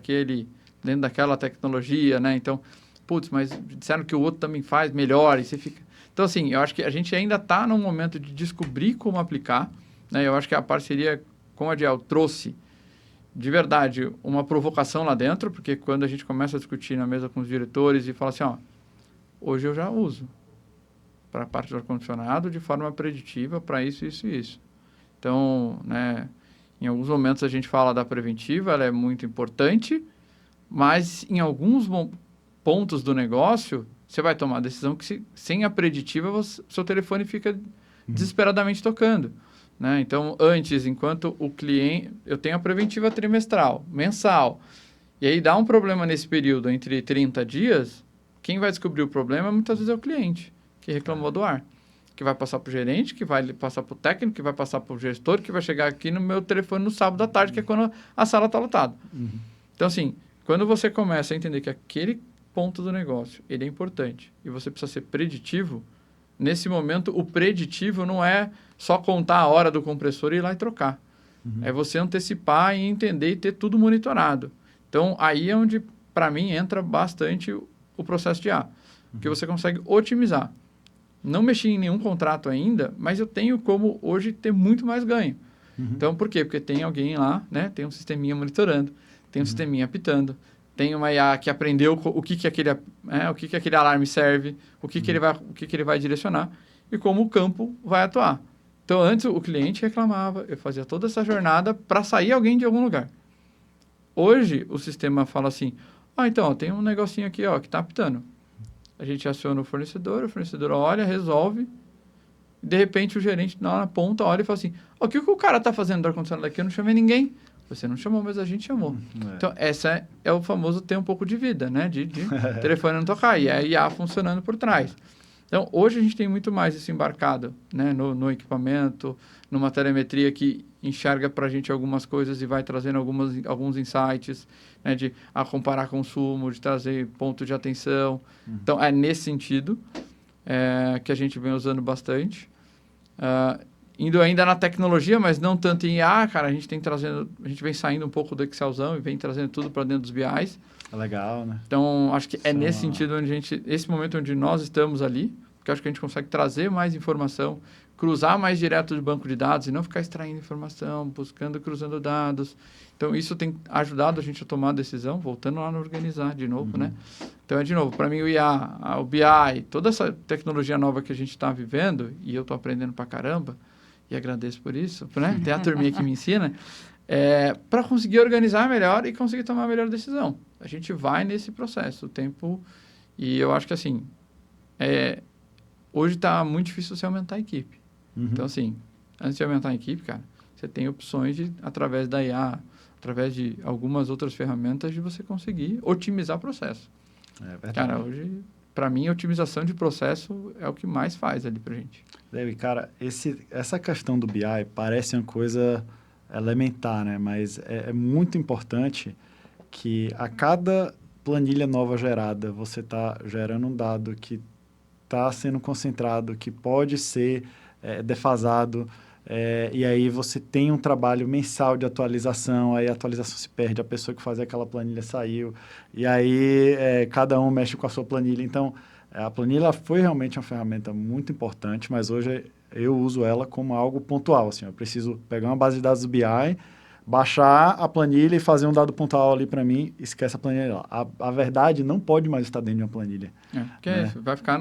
Speaker 3: daquela tecnologia, né? Então, putz, mas disseram que o outro também faz melhor, e você fica... Então, assim, eu acho que a gente ainda está num momento de descobrir como aplicar, né? Eu acho que a parceria como a Diel trouxe, de verdade, uma provocação lá dentro, porque quando a gente começa a discutir na mesa com os diretores e fala assim, ó, hoje eu já uso para a parte do ar-condicionado de forma preditiva para isso, isso e isso. Então, né, em alguns momentos a gente fala da preventiva, ela é muito importante, mas em alguns pontos do negócio, você vai tomar a decisão que sem a preditiva, seu telefone fica desesperadamente tocando. Né? Então, antes, enquanto o cliente... Eu tenho a preventiva trimestral, mensal. E aí dá um problema nesse período, entre 30 dias, quem vai descobrir o problema muitas vezes é o cliente, que reclamou do ar. Que vai passar para o gerente, que vai passar para o técnico, que vai passar para o gestor, que vai chegar aqui no meu telefone no sábado à tarde, que é quando a sala está lotada. Então, assim, quando você começa a entender que aquele ponto do negócio, ele é importante, e você precisa ser preditivo, nesse momento, o preditivo não é só contar a hora do compressor e ir lá e trocar. É você antecipar e entender e ter tudo monitorado. Então, aí é onde, para mim, entra bastante o processo de IA. Porque você consegue otimizar. Não mexi em nenhum contrato ainda, mas eu tenho como hoje ter muito mais ganho. Então, por quê? Porque tem alguém lá, né? Tem um sisteminha monitorando, tem um sisteminha apitando, tem uma IA que aprendeu o que aquele alarme serve, o que ele vai direcionar e como o campo vai atuar. Então, antes o cliente reclamava, eu fazia toda essa jornada para sair alguém de algum lugar. Hoje, o sistema fala assim, então, tem um negocinho aqui, ó, que está apitando. A gente aciona o fornecedor olha, resolve, e de repente o gerente na ponta olha e fala assim, o que o cara está fazendo do ar-condicionado aqui? Eu não chamei ninguém. Você não chamou, mas a gente chamou. Então, essa é o famoso ter um pouco de vida, né? De telefone não tocar, e é a IA funcionando por trás. Então, hoje a gente tem muito mais isso embarcado, né? No equipamento, numa telemetria que enxerga para a gente algumas coisas e vai trazendo alguns insights, né? De comparar consumo, de trazer ponto de atenção. Então, é nesse sentido que a gente vem usando bastante. Indo ainda na tecnologia, mas não tanto em IA, cara, a gente vem saindo um pouco do Excelzão e vem trazendo tudo para dentro dos BIs.
Speaker 2: É legal, né?
Speaker 3: Então, acho que é nesse sentido esse momento onde nós estamos ali, porque acho que a gente consegue trazer mais informação, cruzar mais direto do banco de dados e não ficar extraindo informação, buscando, cruzando dados. Então, isso tem ajudado a gente a tomar a decisão, voltando lá no organizar de novo, né? Então, de novo, para mim o IA, o BI, toda essa tecnologia nova que a gente está vivendo, e eu estou aprendendo pra caramba, e agradeço por isso, né? Tem a turminha que me ensina, para conseguir organizar melhor e conseguir tomar a melhor decisão. A gente vai nesse processo, o tempo... E eu acho que, assim, hoje está muito difícil você aumentar a equipe. Então, assim, antes de aumentar a equipe, cara, você tem opções de, através da IA, através de algumas outras ferramentas, de você conseguir otimizar o processo.
Speaker 2: É verdade.
Speaker 3: Cara, hoje, para mim, a otimização de processo é o que mais faz ali pra gente.
Speaker 2: David, cara, essa questão do BI parece uma coisa elementar, né? Mas é muito importante que a cada planilha nova gerada, você está gerando um dado que está sendo concentrado, que pode ser defasado, e aí você tem um trabalho mensal de atualização, aí a atualização se perde, a pessoa que fazia aquela planilha saiu, e aí cada um mexe com a sua planilha. Então, a planilha foi realmente uma ferramenta muito importante, mas hoje eu uso ela como algo pontual. Assim, eu preciso pegar uma base de dados do BI, baixar a planilha e fazer um dado pontual ali para mim, esquece a planilha lá. A verdade não pode mais estar dentro de uma planilha.
Speaker 3: Porque vai ficar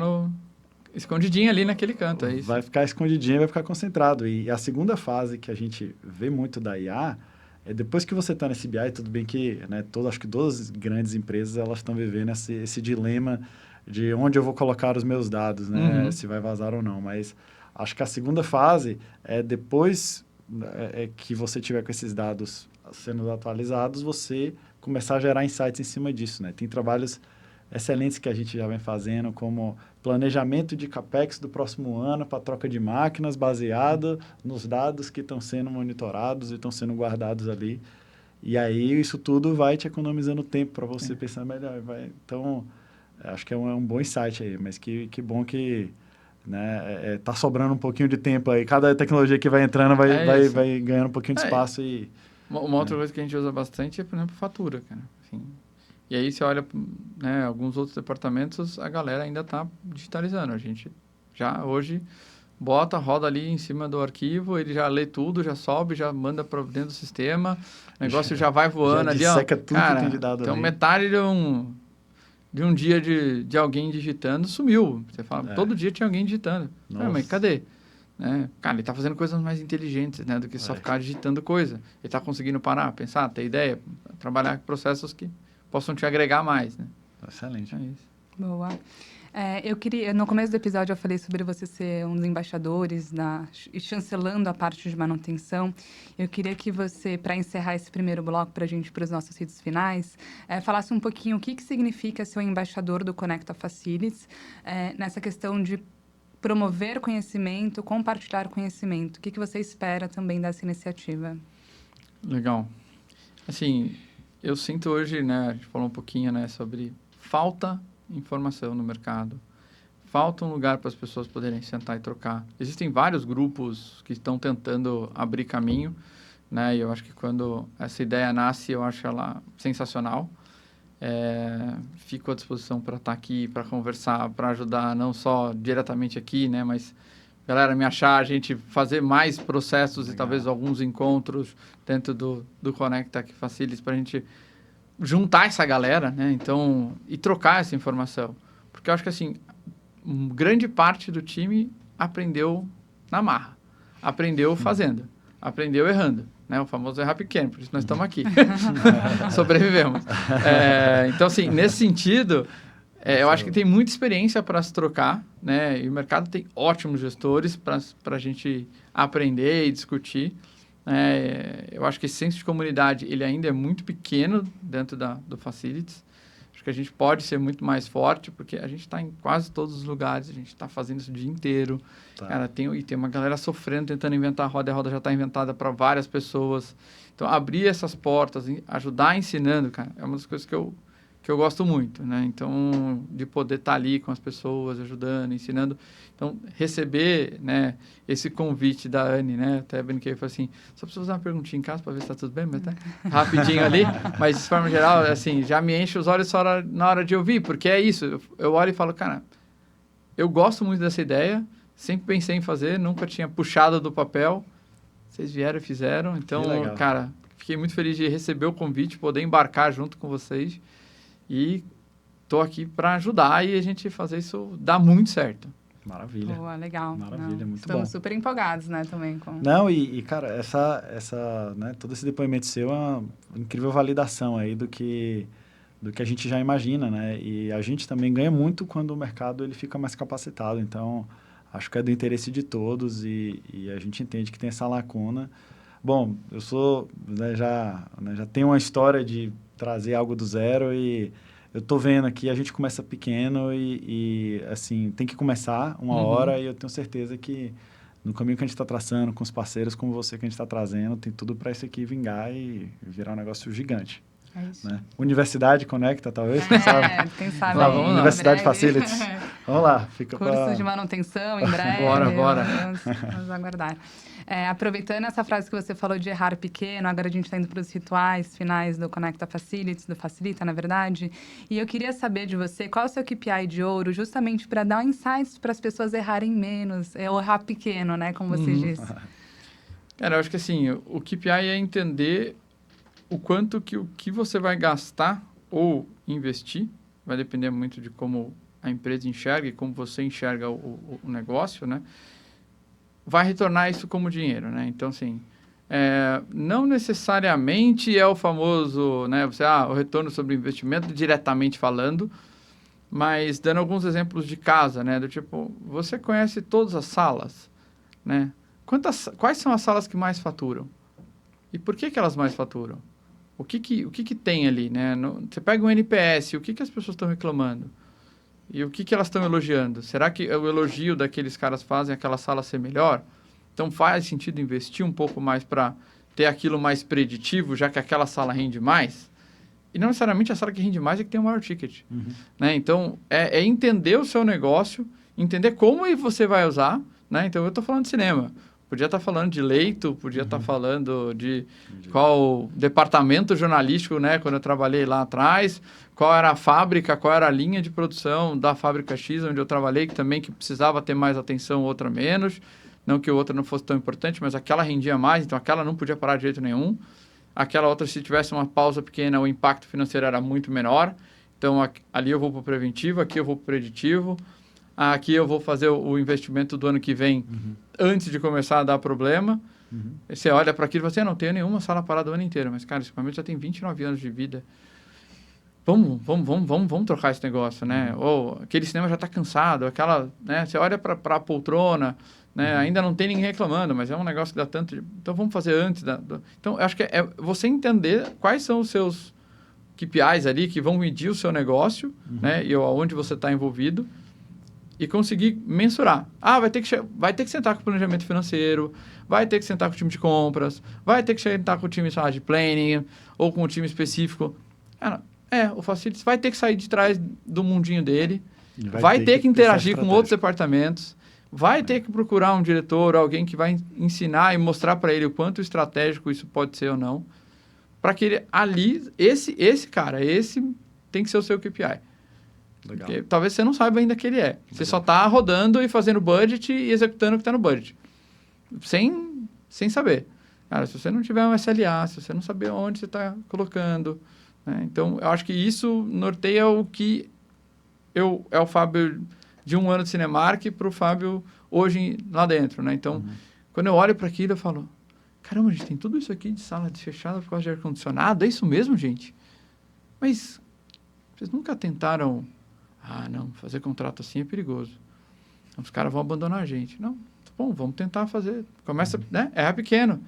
Speaker 3: escondidinho ali naquele canto, é isso.
Speaker 2: Vai ficar escondidinho, vai ficar concentrado. E a segunda fase que a gente vê muito da IA é depois que você está nesse BI, tudo bem que, né, acho que todas as grandes empresas elas estão vivendo esse dilema de onde eu vou colocar os meus dados, né, se vai vazar ou não. Mas acho que a segunda fase é depois que você tiver com esses dados sendo atualizados, você começar a gerar insights em cima disso, né? Tem trabalhos excelentes que a gente já vem fazendo, como planejamento de CAPEX do próximo ano para troca de máquinas baseado nos dados que estão sendo monitorados e estão sendo guardados ali. E aí isso tudo vai te economizando tempo para você pensar melhor. Então, acho que é um bom insight aí, mas que bom que tá sobrando um pouquinho de tempo aí. Cada tecnologia que vai entrando vai ganhando um pouquinho de espaço.
Speaker 3: Uma outra coisa que a gente usa bastante é, por exemplo, fatura, cara. Assim, e aí você olha, né, alguns outros departamentos, a galera ainda está digitalizando. A gente já hoje bota, roda ali em cima do arquivo, ele já lê tudo, já sobe, já manda para dentro do sistema, o negócio já vai voando ali, ó.
Speaker 2: Disseca tudo
Speaker 3: Cara,
Speaker 2: que tem de dado
Speaker 3: então
Speaker 2: ali.
Speaker 3: metade de um dia de alguém digitando sumiu. Você fala, todo dia tinha alguém digitando. Mas cadê? Né? Cara, ele está fazendo coisas mais inteligentes, né, do que só ficar digitando coisa. Ele está conseguindo parar, pensar, ter ideia, trabalhar com processos que possam te agregar mais, né?
Speaker 2: Excelente.
Speaker 3: É isso.
Speaker 1: Boa. Eu queria, no começo do episódio eu falei sobre você ser um dos embaixadores e chancelando a parte de manutenção. Eu queria que você, para encerrar esse primeiro bloco para a gente, para os nossos hits finais, falasse um pouquinho o que significa ser o embaixador do Conecta Facilities, nessa questão de promover conhecimento, compartilhar conhecimento. O que você espera também dessa iniciativa?
Speaker 3: Legal. Assim, eu sinto hoje, né, a gente falou um pouquinho, né, sobre falta informação no mercado. Falta um lugar para as pessoas poderem sentar e trocar. Existem vários grupos que estão tentando abrir caminho, né? E eu acho que quando essa ideia nasce, eu acho ela sensacional. Fico à disposição para estar aqui, para conversar, para ajudar, não só diretamente aqui, né? Mas, galera, me achar, a gente fazer mais processos e talvez alguns encontros dentro do Conecta Facilities para a gente juntar essa galera, né? Então, e trocar essa informação. Porque eu acho que, assim, grande parte do time aprendeu na marra. Aprendeu fazendo. Aprendeu errando. Né? O famoso errar pequeno, por isso nós estamos aqui. Sobrevivemos. Então, assim, nesse sentido, eu acho que tem muita experiência para se trocar, né? E o mercado tem ótimos gestores para a gente aprender e discutir. Eu acho que esse senso de comunidade ele ainda é muito pequeno dentro do Facilities. Acho que a gente pode ser muito mais forte, porque a gente está em quase todos os lugares, a gente está fazendo isso o dia inteiro. Tá. Cara, tem uma galera sofrendo, tentando inventar a roda, e a roda já está inventada para várias pessoas. Então, abrir essas portas, ajudar ensinando, cara, é uma das coisas que eu gosto muito, né? Então, de poder estar ali com as pessoas, ajudando, ensinando. Então, receber, né, esse convite da Anne, né? Até brinquei e falei assim, só preciso fazer uma perguntinha em casa para ver se está tudo bem, mas tá rapidinho ali. Mas, de forma geral, assim, já me enche os olhos só na hora de ouvir, porque é isso. Eu olho e falo, cara, eu gosto muito dessa ideia, sempre pensei em fazer, nunca tinha puxado do papel. Vocês vieram e fizeram. Então, cara, fiquei muito feliz de receber o convite, poder embarcar junto com vocês. E estou aqui para ajudar e a gente fazer isso dar muito certo.
Speaker 2: Maravilha.
Speaker 1: Boa, legal.
Speaker 2: Maravilha, muito
Speaker 1: Estamos
Speaker 2: bom.
Speaker 1: super empolgados, né, também com...
Speaker 2: Não, cara, né, todo esse depoimento seu é uma incrível validação aí do que a gente já imagina, né? E a gente também ganha muito quando o mercado ele fica mais capacitado. Então, acho que é do interesse de todos e a gente entende que tem essa lacuna. Bom, eu sou, né, já tenho uma história de trazer algo do zero e eu tô vendo aqui, a gente começa pequeno e assim, tem que começar uma hora e eu tenho certeza que no caminho que a gente está traçando, com os parceiros como você que a gente está trazendo, tem tudo para isso aqui vingar e virar um negócio gigante.
Speaker 1: É isso.
Speaker 2: Né? Universidade Conecta, talvez, quem sabe?
Speaker 1: Quem sabe.
Speaker 3: Lá, vamos lá.
Speaker 2: Universidade Facilities. Vamos lá.
Speaker 1: Cursos de manutenção em breve.
Speaker 3: Bora.
Speaker 1: Vamos aguardar. Aproveitando essa frase que você falou de errar pequeno, agora a gente está indo para os rituais finais do Conecta Facilities, do Facilita, na verdade. E eu queria saber de você, qual é o seu KPI de ouro, justamente para dar insights para as pessoas errarem menos, ou errar pequeno, né, como você disse.
Speaker 3: Cara, eu acho que assim, o KPI é entender o quanto que o que você vai gastar ou investir, vai depender muito de como a empresa enxerga e como você enxerga o negócio, né? Vai retornar isso como dinheiro, né? Então, assim, não necessariamente é o famoso, né? O retorno sobre investimento diretamente falando, mas dando alguns exemplos de casa, né? Do tipo, você conhece todas as salas, né? Quais são as salas que mais faturam? E por que elas mais faturam? O que tem ali, né? Você pega um NPS, o que as pessoas estão reclamando? E o que elas estão elogiando? Será que o elogio daqueles caras fazem aquela sala ser melhor? Então, faz sentido investir um pouco mais para ter aquilo mais preditivo, já que aquela sala rende mais? E não necessariamente a sala que rende mais é que tem o maior ticket. Né? Então, é entender o seu negócio, entender como você vai usar. Né? Então, eu estou falando de cinema. Podia estar falando de leito, podia estar falando de qual departamento jornalístico, né? Quando eu trabalhei lá atrás, qual era a fábrica, qual era a linha de produção da fábrica X, onde eu trabalhei, que precisava ter mais atenção, outra menos. Não que a outra não fosse tão importante, mas aquela rendia mais, então aquela não podia parar de jeito nenhum. Aquela outra, se tivesse uma pausa pequena, o impacto financeiro era muito menor. Então, ali eu vou para o preventivo, aqui eu vou para o preditivo. Aqui eu vou fazer o investimento do ano que vem antes de começar a dar problema. Você olha para aquilo e fala assim, eu não tenho nenhuma sala parada o ano inteiro, mas, cara, esse equipamento já tem 29 anos de vida. Vamos trocar esse negócio, né? Ou aquele cinema já está cansado, aquela, né? Você olha para a poltrona, né? Ainda não tem ninguém reclamando, mas é um negócio que dá tanto... Então, vamos fazer antes. Então, eu acho que é você entender quais são os seus KPIs ali que vão medir o seu negócio, né? E aonde você está envolvido e conseguir mensurar. Vai ter que sentar com o planejamento financeiro, vai ter que sentar com o time de compras, vai ter que sentar com o time de planning ou com o time específico. O Facilities vai ter que sair de trás do mundinho dele, vai ter que interagir com outros departamentos, vai ter que procurar um diretor, alguém que vai ensinar e mostrar para ele o quanto estratégico isso pode ser ou não, para que ele ali, esse tem que ser o seu KPI.
Speaker 2: Legal.
Speaker 3: Porque talvez você não saiba ainda que ele é. Você só está rodando e fazendo budget e executando o que está no budget. Sem saber. Cara, se você não tiver um SLA, se você não saber onde você está colocando... né? Então, eu acho que isso norteia o que é o Fábio de 1 ano de Cinemark para o Fábio hoje lá dentro, né? Então, quando eu olho para aquilo, eu falo, caramba, a gente tem tudo isso aqui de sala fechada por causa de ar-condicionado? É isso mesmo, gente? Mas vocês nunca tentaram... não, fazer contrato assim é perigoso. Os caras vão abandonar a gente. Não, bom, vamos tentar fazer. Começa, né? Erra pequeno.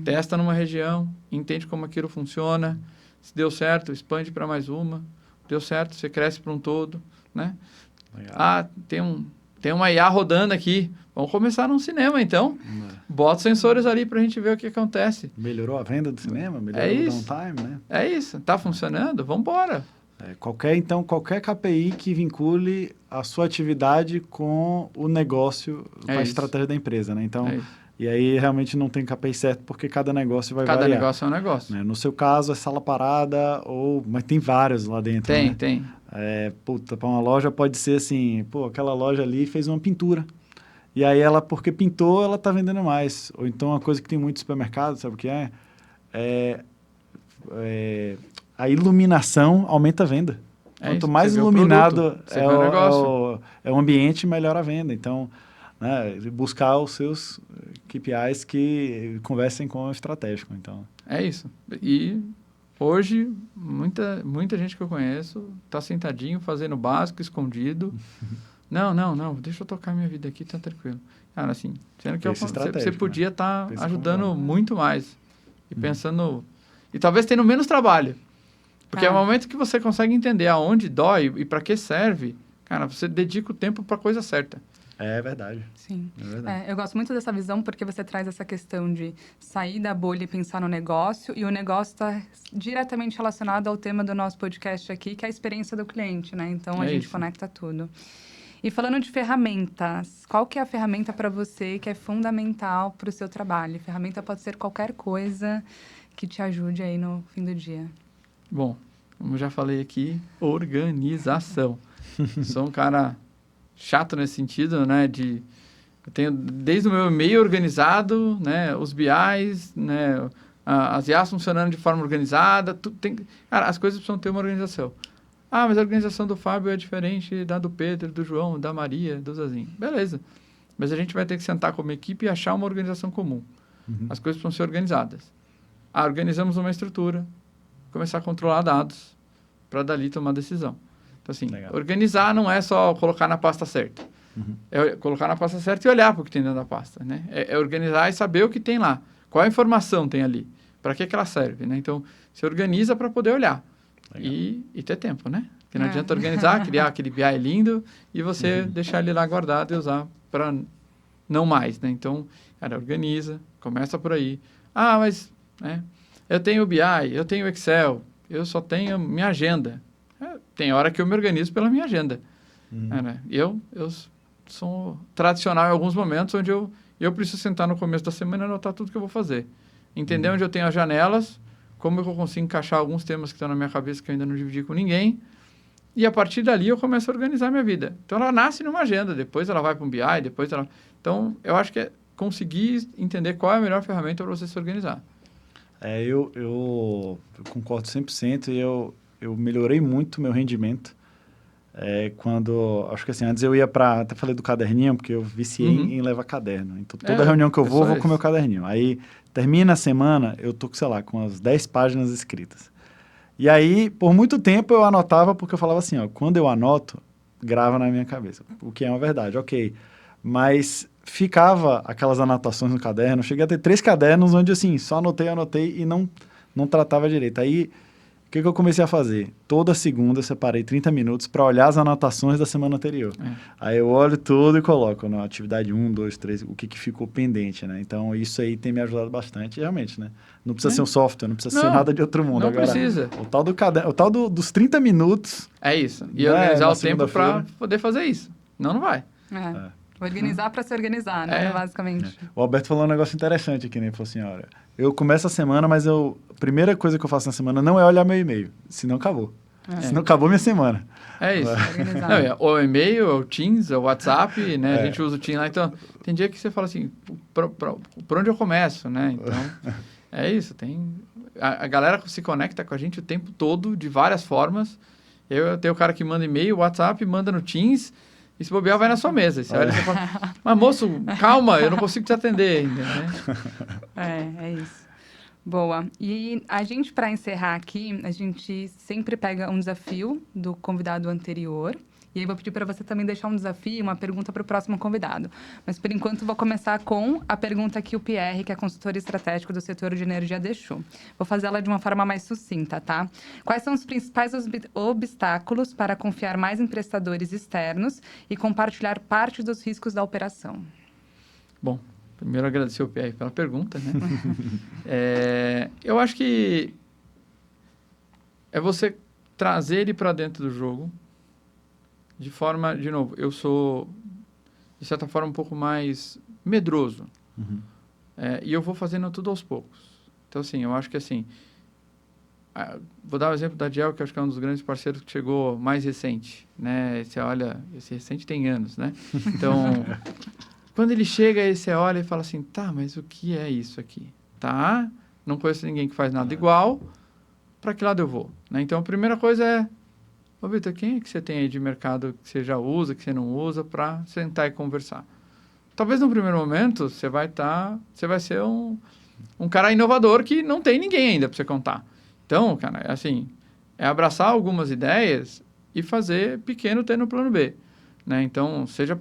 Speaker 3: Testa numa região, entende como aquilo funciona. Se deu certo, expande para mais uma. Deu certo, você cresce para um todo, né? Legal. Tem uma IA rodando aqui. Vamos começar num cinema, então. Bota sensores ali para a gente ver o que acontece.
Speaker 2: Melhorou a venda do cinema? Melhorou o downtime, né?
Speaker 3: É isso. Tá funcionando? Vamos embora.
Speaker 2: Qualquer KPI que vincule a sua atividade com o negócio, com a estratégia da empresa, né? Então, e aí realmente não tem KPI certo, porque cada negócio vai variar.
Speaker 3: Cada negócio é um negócio.
Speaker 2: Né? No seu caso, é sala parada, mas tem vários lá dentro, né?
Speaker 3: Tem.
Speaker 2: Para uma loja pode ser assim, aquela loja ali fez uma pintura. E aí porque pintou, ela está vendendo mais. Ou então uma coisa que tem muito no supermercado, sabe o que é? A iluminação aumenta a venda. Quanto mais iluminado é o ambiente, melhor a venda. Então, né, buscar os seus KPIs que conversem com o estratégico. Então.
Speaker 3: É isso. E hoje, muita gente que eu conheço está sentadinho, fazendo o básico, escondido. Não, deixa eu tocar minha vida aqui, tá tranquilo. Cara, assim, sendo que você podia estar ajudando muito mais. E pensando... E talvez tendo menos trabalho. Porque é o momento que você consegue entender aonde dói e para que serve, cara, você dedica o tempo para a coisa certa.
Speaker 2: É verdade.
Speaker 1: Sim.
Speaker 2: É verdade.
Speaker 1: Eu gosto muito dessa visão porque você traz essa questão de sair da bolha e pensar no negócio, e o negócio está diretamente relacionado ao tema do nosso podcast aqui, que é a experiência do cliente, né? Então, a gente conecta tudo. E falando de ferramentas, qual que é a ferramenta para você que é fundamental para o seu trabalho? Ferramenta pode ser qualquer coisa que te ajude aí no fim do dia.
Speaker 3: Bom, como já falei aqui, organização. Sou um cara chato nesse sentido, né? Eu tenho desde o meu e-mail organizado, né? Os BIs, né? As IAs funcionando de forma organizada. Cara, as coisas precisam ter uma organização. Mas a organização do Fábio é diferente da do Pedro, do João, da Maria, do Zazinho. Beleza. Mas a gente vai ter que sentar como equipe e achar uma organização comum. As coisas precisam ser organizadas. Organizamos uma estrutura, começar a controlar dados para dali tomar decisão. Então, assim, organizar não é só colocar na pasta certa. É colocar na pasta certa e olhar para o que tem dentro da pasta, né? É organizar e saber o que tem lá. Qual a informação tem ali? Para que ela serve, né? Então, você organiza para poder olhar. E ter tempo, né? Porque não adianta organizar, criar aquele BI lindo e você deixar ele lá guardado e usar para não mais, né? Então, cara, organiza, começa por aí. Mas... né? Eu tenho BI, eu tenho Excel, eu só tenho minha agenda. Tem hora que eu me organizo pela minha agenda. Né? Eu sou tradicional em alguns momentos onde eu e eu preciso sentar no começo da semana e anotar tudo que eu vou fazer. Entender onde eu tenho as janelas, como eu consigo encaixar alguns temas que estão na minha cabeça que eu ainda não dividi com ninguém, e a partir dali eu começo a organizar a minha vida. Então, ela nasce numa agenda, depois ela vai para um BI, depois ela... Então, eu acho que é conseguir entender qual é a melhor ferramenta para você se organizar.
Speaker 2: Eu concordo 100% e eu melhorei muito meu rendimento quando... Acho que assim, antes eu ia para... Até falei do caderninho, porque eu viciei em levar caderno. Então, toda reunião que eu vou com o meu caderninho. Aí, termina a semana, eu tô, sei lá, com as 10 páginas escritas. E aí, por muito tempo, eu anotava, porque eu falava assim, ó, quando eu anoto, grava na minha cabeça. O que é uma verdade, ok. Mas... ficava aquelas anotações no caderno, cheguei a ter 3 cadernos onde, assim, só anotei e não tratava direito. Aí, o que eu comecei a fazer? Toda segunda eu separei 30 minutos para olhar as anotações da semana anterior. Aí eu olho tudo e coloco na atividade 1, 2, 3, o que ficou pendente, né? Então, isso aí tem me ajudado bastante, realmente, né? Não precisa ser um software, não precisa ser nada de outro mundo.
Speaker 3: Não
Speaker 2: Agora,
Speaker 3: precisa.
Speaker 2: O tal do caderno, dos 30 minutos...
Speaker 3: É isso. E organizar o tempo para poder fazer isso. Não vai.
Speaker 1: Organizar para se organizar, né? Basicamente.
Speaker 2: O Alberto falou um negócio interessante aqui, né? Ele falou assim, olha, eu começo a semana, mas a primeira coisa que eu faço na semana não é olhar meu e-mail, senão acabou. Senão acabou minha semana.
Speaker 3: É isso. O e-mail, o Teams, o WhatsApp, né? A gente usa o Teams lá, então tem dia que você fala assim, por onde eu começo, né? Então, é isso, a galera se conecta com a gente o tempo todo, de várias formas. Eu tenho o cara que manda e-mail, WhatsApp, manda no Teams... E se bobear, vai na sua mesa. E você olha e você fala, mas moço, calma, eu não consigo te atender ainda, né?
Speaker 1: É isso. Boa. E a gente, para encerrar aqui, a gente sempre pega um desafio do convidado anterior. E aí vou pedir para você também deixar um desafio, uma pergunta para o próximo convidado. Mas, por enquanto, vou começar com a pergunta que o Pierre, que é consultor estratégico do setor de energia, deixou. Vou fazer ela de uma forma mais sucinta, tá? Quais são os principais obstáculos para confiar mais em prestadores externos e compartilhar parte dos riscos da operação?
Speaker 3: Bom, primeiro agradecer ao Pierre pela pergunta, né? Eu acho que é você trazer ele para dentro do jogo, de forma, de novo, eu sou, de certa forma, um pouco mais medroso. E eu vou fazendo tudo aos poucos. Então, assim, eu acho que, assim, vou dar o exemplo da Diel, que acho que é um dos grandes parceiros que chegou mais recente, né? Você olha, esse recente tem anos, né? Então, quando ele chega, aí você olha e fala assim, tá, mas o que é isso aqui? Tá, não conheço ninguém que faz nada igual, para que lado eu vou? Né? Então, a primeira coisa é, ô, Vitor, quem é que você tem aí de mercado que você já usa, que você não usa, para sentar e conversar? Talvez no primeiro momento você vai ser um cara inovador que não tem ninguém ainda para você contar. Então, cara, assim, é abraçar algumas ideias e fazer pequeno ter no plano B. Né? Então, seja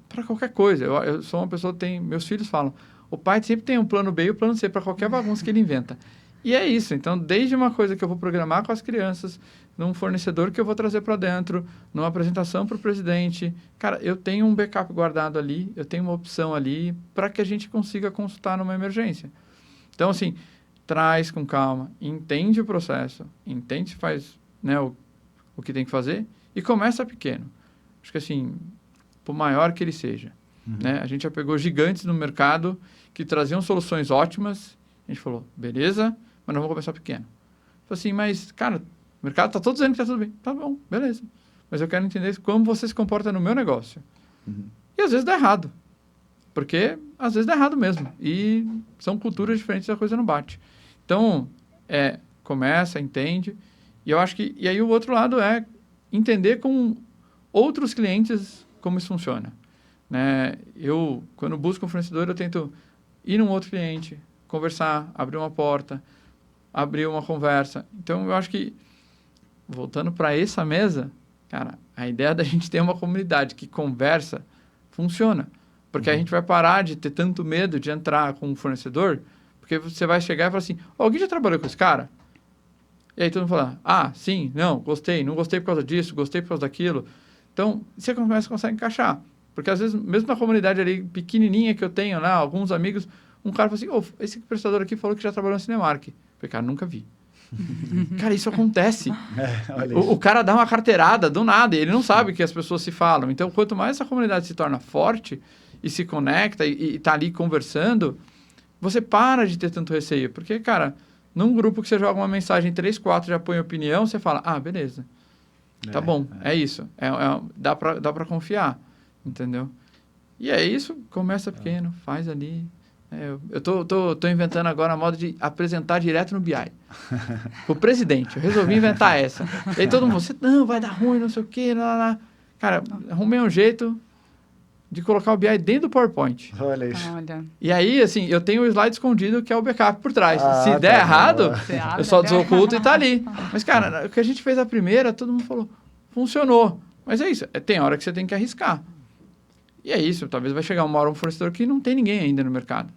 Speaker 3: para qualquer coisa. Eu sou uma pessoa que tem... Meus filhos falam, o pai sempre tem um plano B e o plano C para qualquer bagunça que ele inventa. E é isso. Então, desde uma coisa que eu vou programar com as crianças, num fornecedor que eu vou trazer para dentro, numa apresentação para o presidente. Cara, eu tenho um backup guardado ali, eu tenho uma opção ali para que a gente consiga consultar numa emergência. Então, assim, traz com calma, entende o processo, entende, faz, né, o que tem que fazer e começa pequeno. Acho que, assim, por maior que ele seja. Né? A gente já pegou gigantes no mercado que traziam soluções ótimas. A gente falou, beleza, mas nós vamos começar pequeno. Falei assim, mas, cara, o mercado está todo dizendo que está tudo bem. Tá bom, beleza. Mas eu quero entender como você se comporta no meu negócio. E às vezes dá errado. Porque às vezes dá errado mesmo. E são culturas diferentes, a coisa não bate. Então, começa, entende. E eu acho que... E aí o outro lado é entender com outros clientes como isso funciona. Né? Eu, quando busco um fornecedor, eu tento ir num outro cliente, conversar, abrir uma porta, abrir uma conversa. Então, eu acho que voltando para essa mesa, cara, a ideia da gente ter uma comunidade que conversa funciona. Porque a gente vai parar de ter tanto medo de entrar com um fornecedor, porque você vai chegar e falar assim, alguém já trabalhou com esse cara? E aí todo mundo fala, sim, não gostei por causa disso, gostei por causa daquilo. Então, você consegue encaixar. Porque às vezes, mesmo na comunidade ali pequenininha que eu tenho lá, alguns amigos, um cara fala assim, esse prestador aqui falou que já trabalhou no Cinemark. Eu falei, cara, nunca vi. Cara, isso acontece. O cara dá uma carteirada do nada e ele não sabe que as pessoas se falam. Então, quanto mais essa comunidade se torna forte e se conecta e tá ali conversando, você para de ter tanto receio. Porque, cara, num grupo que você joga uma mensagem 3, 4, já põe opinião, você fala, beleza. Tá bom, é isso. Dá pra confiar, entendeu? E é isso, começa pequeno, faz ali. Eu tô inventando agora a moda de apresentar direto no BI. O presidente, eu resolvi inventar essa. E aí todo mundo, não, vai dar ruim, não sei o quê, lá. Cara, arrumei um jeito de colocar o BI dentro do PowerPoint.
Speaker 2: Olha isso.
Speaker 3: E aí, assim, eu tenho o slide escondido que é o backup por trás. Se der errado, eu só desoculto e tá ali. Mas, cara, o que a gente fez a primeira, todo mundo falou, funcionou. Mas é isso, tem hora que você tem que arriscar. E é isso, talvez vai chegar uma hora um fornecedor que não tem ninguém ainda no mercado.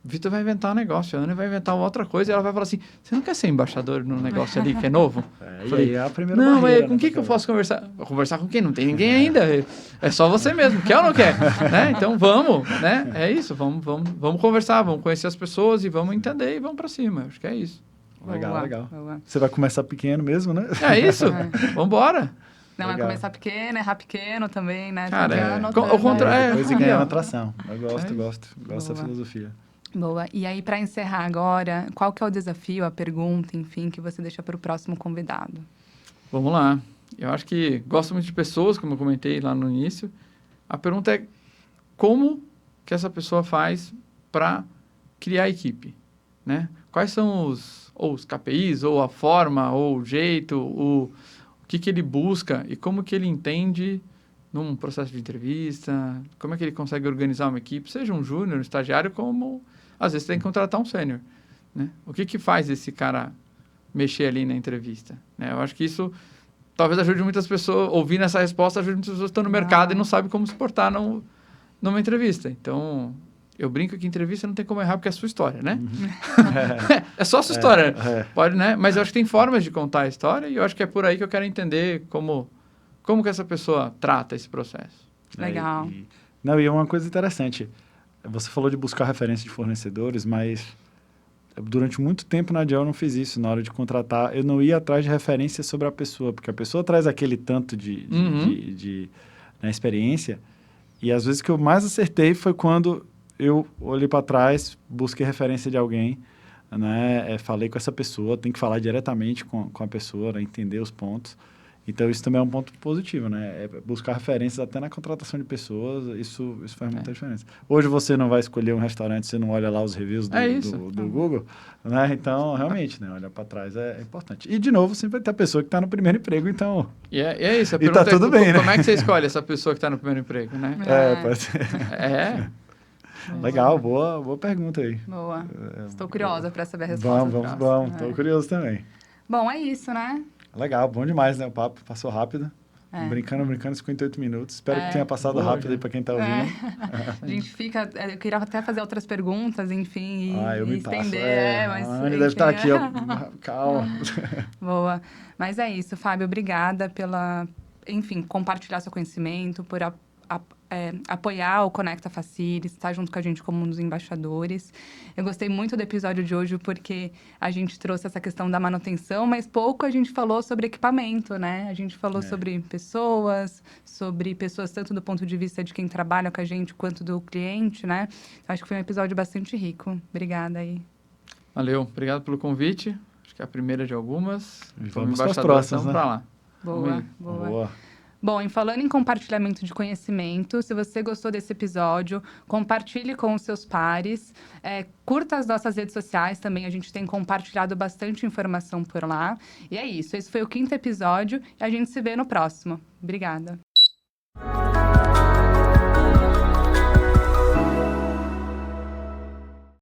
Speaker 3: O Vitor vai inventar um negócio, a Ana vai inventar uma outra coisa e ela vai falar assim, você não quer ser embaixador no negócio ali que é novo?
Speaker 2: Falei, é a primeira
Speaker 3: não,
Speaker 2: barreira,
Speaker 3: mas com quem que eu posso conversar? Vou conversar com quem? Não tem ninguém ainda. É só você mesmo, quer ou não quer? Né? Então vamos, né? É isso, vamos conversar, vamos conhecer as pessoas e vamos entender e vamos para cima. Acho que é isso.
Speaker 2: Legal. Você vai começar pequeno mesmo, né?
Speaker 3: É isso, vamos embora.
Speaker 1: Não,
Speaker 2: Legal.
Speaker 1: é começar pequeno, errar pequeno também, né?
Speaker 3: Cara,
Speaker 1: Anotando,
Speaker 2: depois ir ganhando atração. Eu gosto dessa filosofia.
Speaker 1: Boa. E aí, para encerrar agora, qual que é o desafio, a pergunta, enfim, que você deixa para o próximo convidado?
Speaker 3: Vamos lá. Eu acho que gosto muito de pessoas, como eu comentei lá no início. A pergunta é como que essa pessoa faz para criar a equipe, né? Quais são os KPIs, ou a forma, ou o jeito, o que ele busca e como que ele entende num processo de entrevista, como é que ele consegue organizar uma equipe, seja um júnior, um estagiário, como às vezes tem que contratar um sênior, né? O que faz esse cara mexer ali na entrevista, né? Eu acho que isso talvez ajude muitas pessoas, ouvindo essa resposta, ajude muitas pessoas que estão no mercado e não sabem como se portar numa entrevista. Então, eu brinco que entrevista não tem como errar porque é a sua história, né? É só a sua história. Pode, né? Mas eu acho que tem formas de contar a história e eu acho que é por aí que eu quero entender como que essa pessoa trata esse processo.
Speaker 1: Legal.
Speaker 2: E uma coisa interessante, você falou de buscar referência de fornecedores, mas durante muito tempo na Dell eu não fiz isso. Na hora de contratar, eu não ia atrás de referência sobre a pessoa, porque a pessoa traz aquele tanto de experiência, e às vezes que eu mais acertei foi quando eu olhei para trás, busquei referência de alguém, né? Falei com essa pessoa, tem que falar diretamente com a pessoa, né? Entender os pontos. Então, isso também é um ponto positivo, né? Buscar referências até na contratação de pessoas, isso faz muita diferença. Hoje você não vai escolher um restaurante, você não olha lá os reviews do Google, né? Então, realmente, né? Olhar para trás é importante. E, de novo, sempre vai ter a pessoa que está no primeiro emprego, então...
Speaker 3: E é isso, a
Speaker 2: pergunta tá tudo bem, né?
Speaker 3: Como é que você escolhe essa pessoa que está no primeiro emprego, né?
Speaker 2: Pode ser. Legal, boa pergunta aí.
Speaker 1: Boa. Estou curiosa para saber a resposta.
Speaker 2: Vamos. Estou curioso também.
Speaker 1: Bom, é isso, né?
Speaker 2: Legal, bom demais, né? O papo passou rápido. Brincando, 58 minutos. Espero que tenha passado rápido aí para quem está ouvindo.
Speaker 1: A gente fica... Eu queria até fazer outras perguntas, enfim,
Speaker 2: eu me
Speaker 1: estender.
Speaker 2: Passo.
Speaker 1: Mas,
Speaker 2: a Anne deve estar aqui, ó. Calma.
Speaker 1: Boa. Mas é isso, Fábio. Obrigada pela... Enfim, compartilhar seu conhecimento, por apoiar o Conecta Facilities, estar junto com a gente como um dos embaixadores. Eu gostei muito do episódio de hoje porque a gente trouxe essa questão da manutenção, mas pouco a gente falou sobre equipamento, né? A gente falou sobre pessoas tanto do ponto de vista de quem trabalha com a gente quanto do cliente, né? Acho que foi um episódio bastante rico. Obrigada aí.
Speaker 3: Valeu, obrigado pelo convite. Acho que é a primeira de algumas.
Speaker 2: Vamos para as próximas, né?
Speaker 3: Para lá.
Speaker 1: Boa. Bom, falando em compartilhamento de conhecimento, se você gostou desse episódio, compartilhe com os seus pares, curta as nossas redes sociais também, a gente tem compartilhado bastante informação por lá. E é isso, esse foi o 5º episódio e a gente se vê no próximo. Obrigada.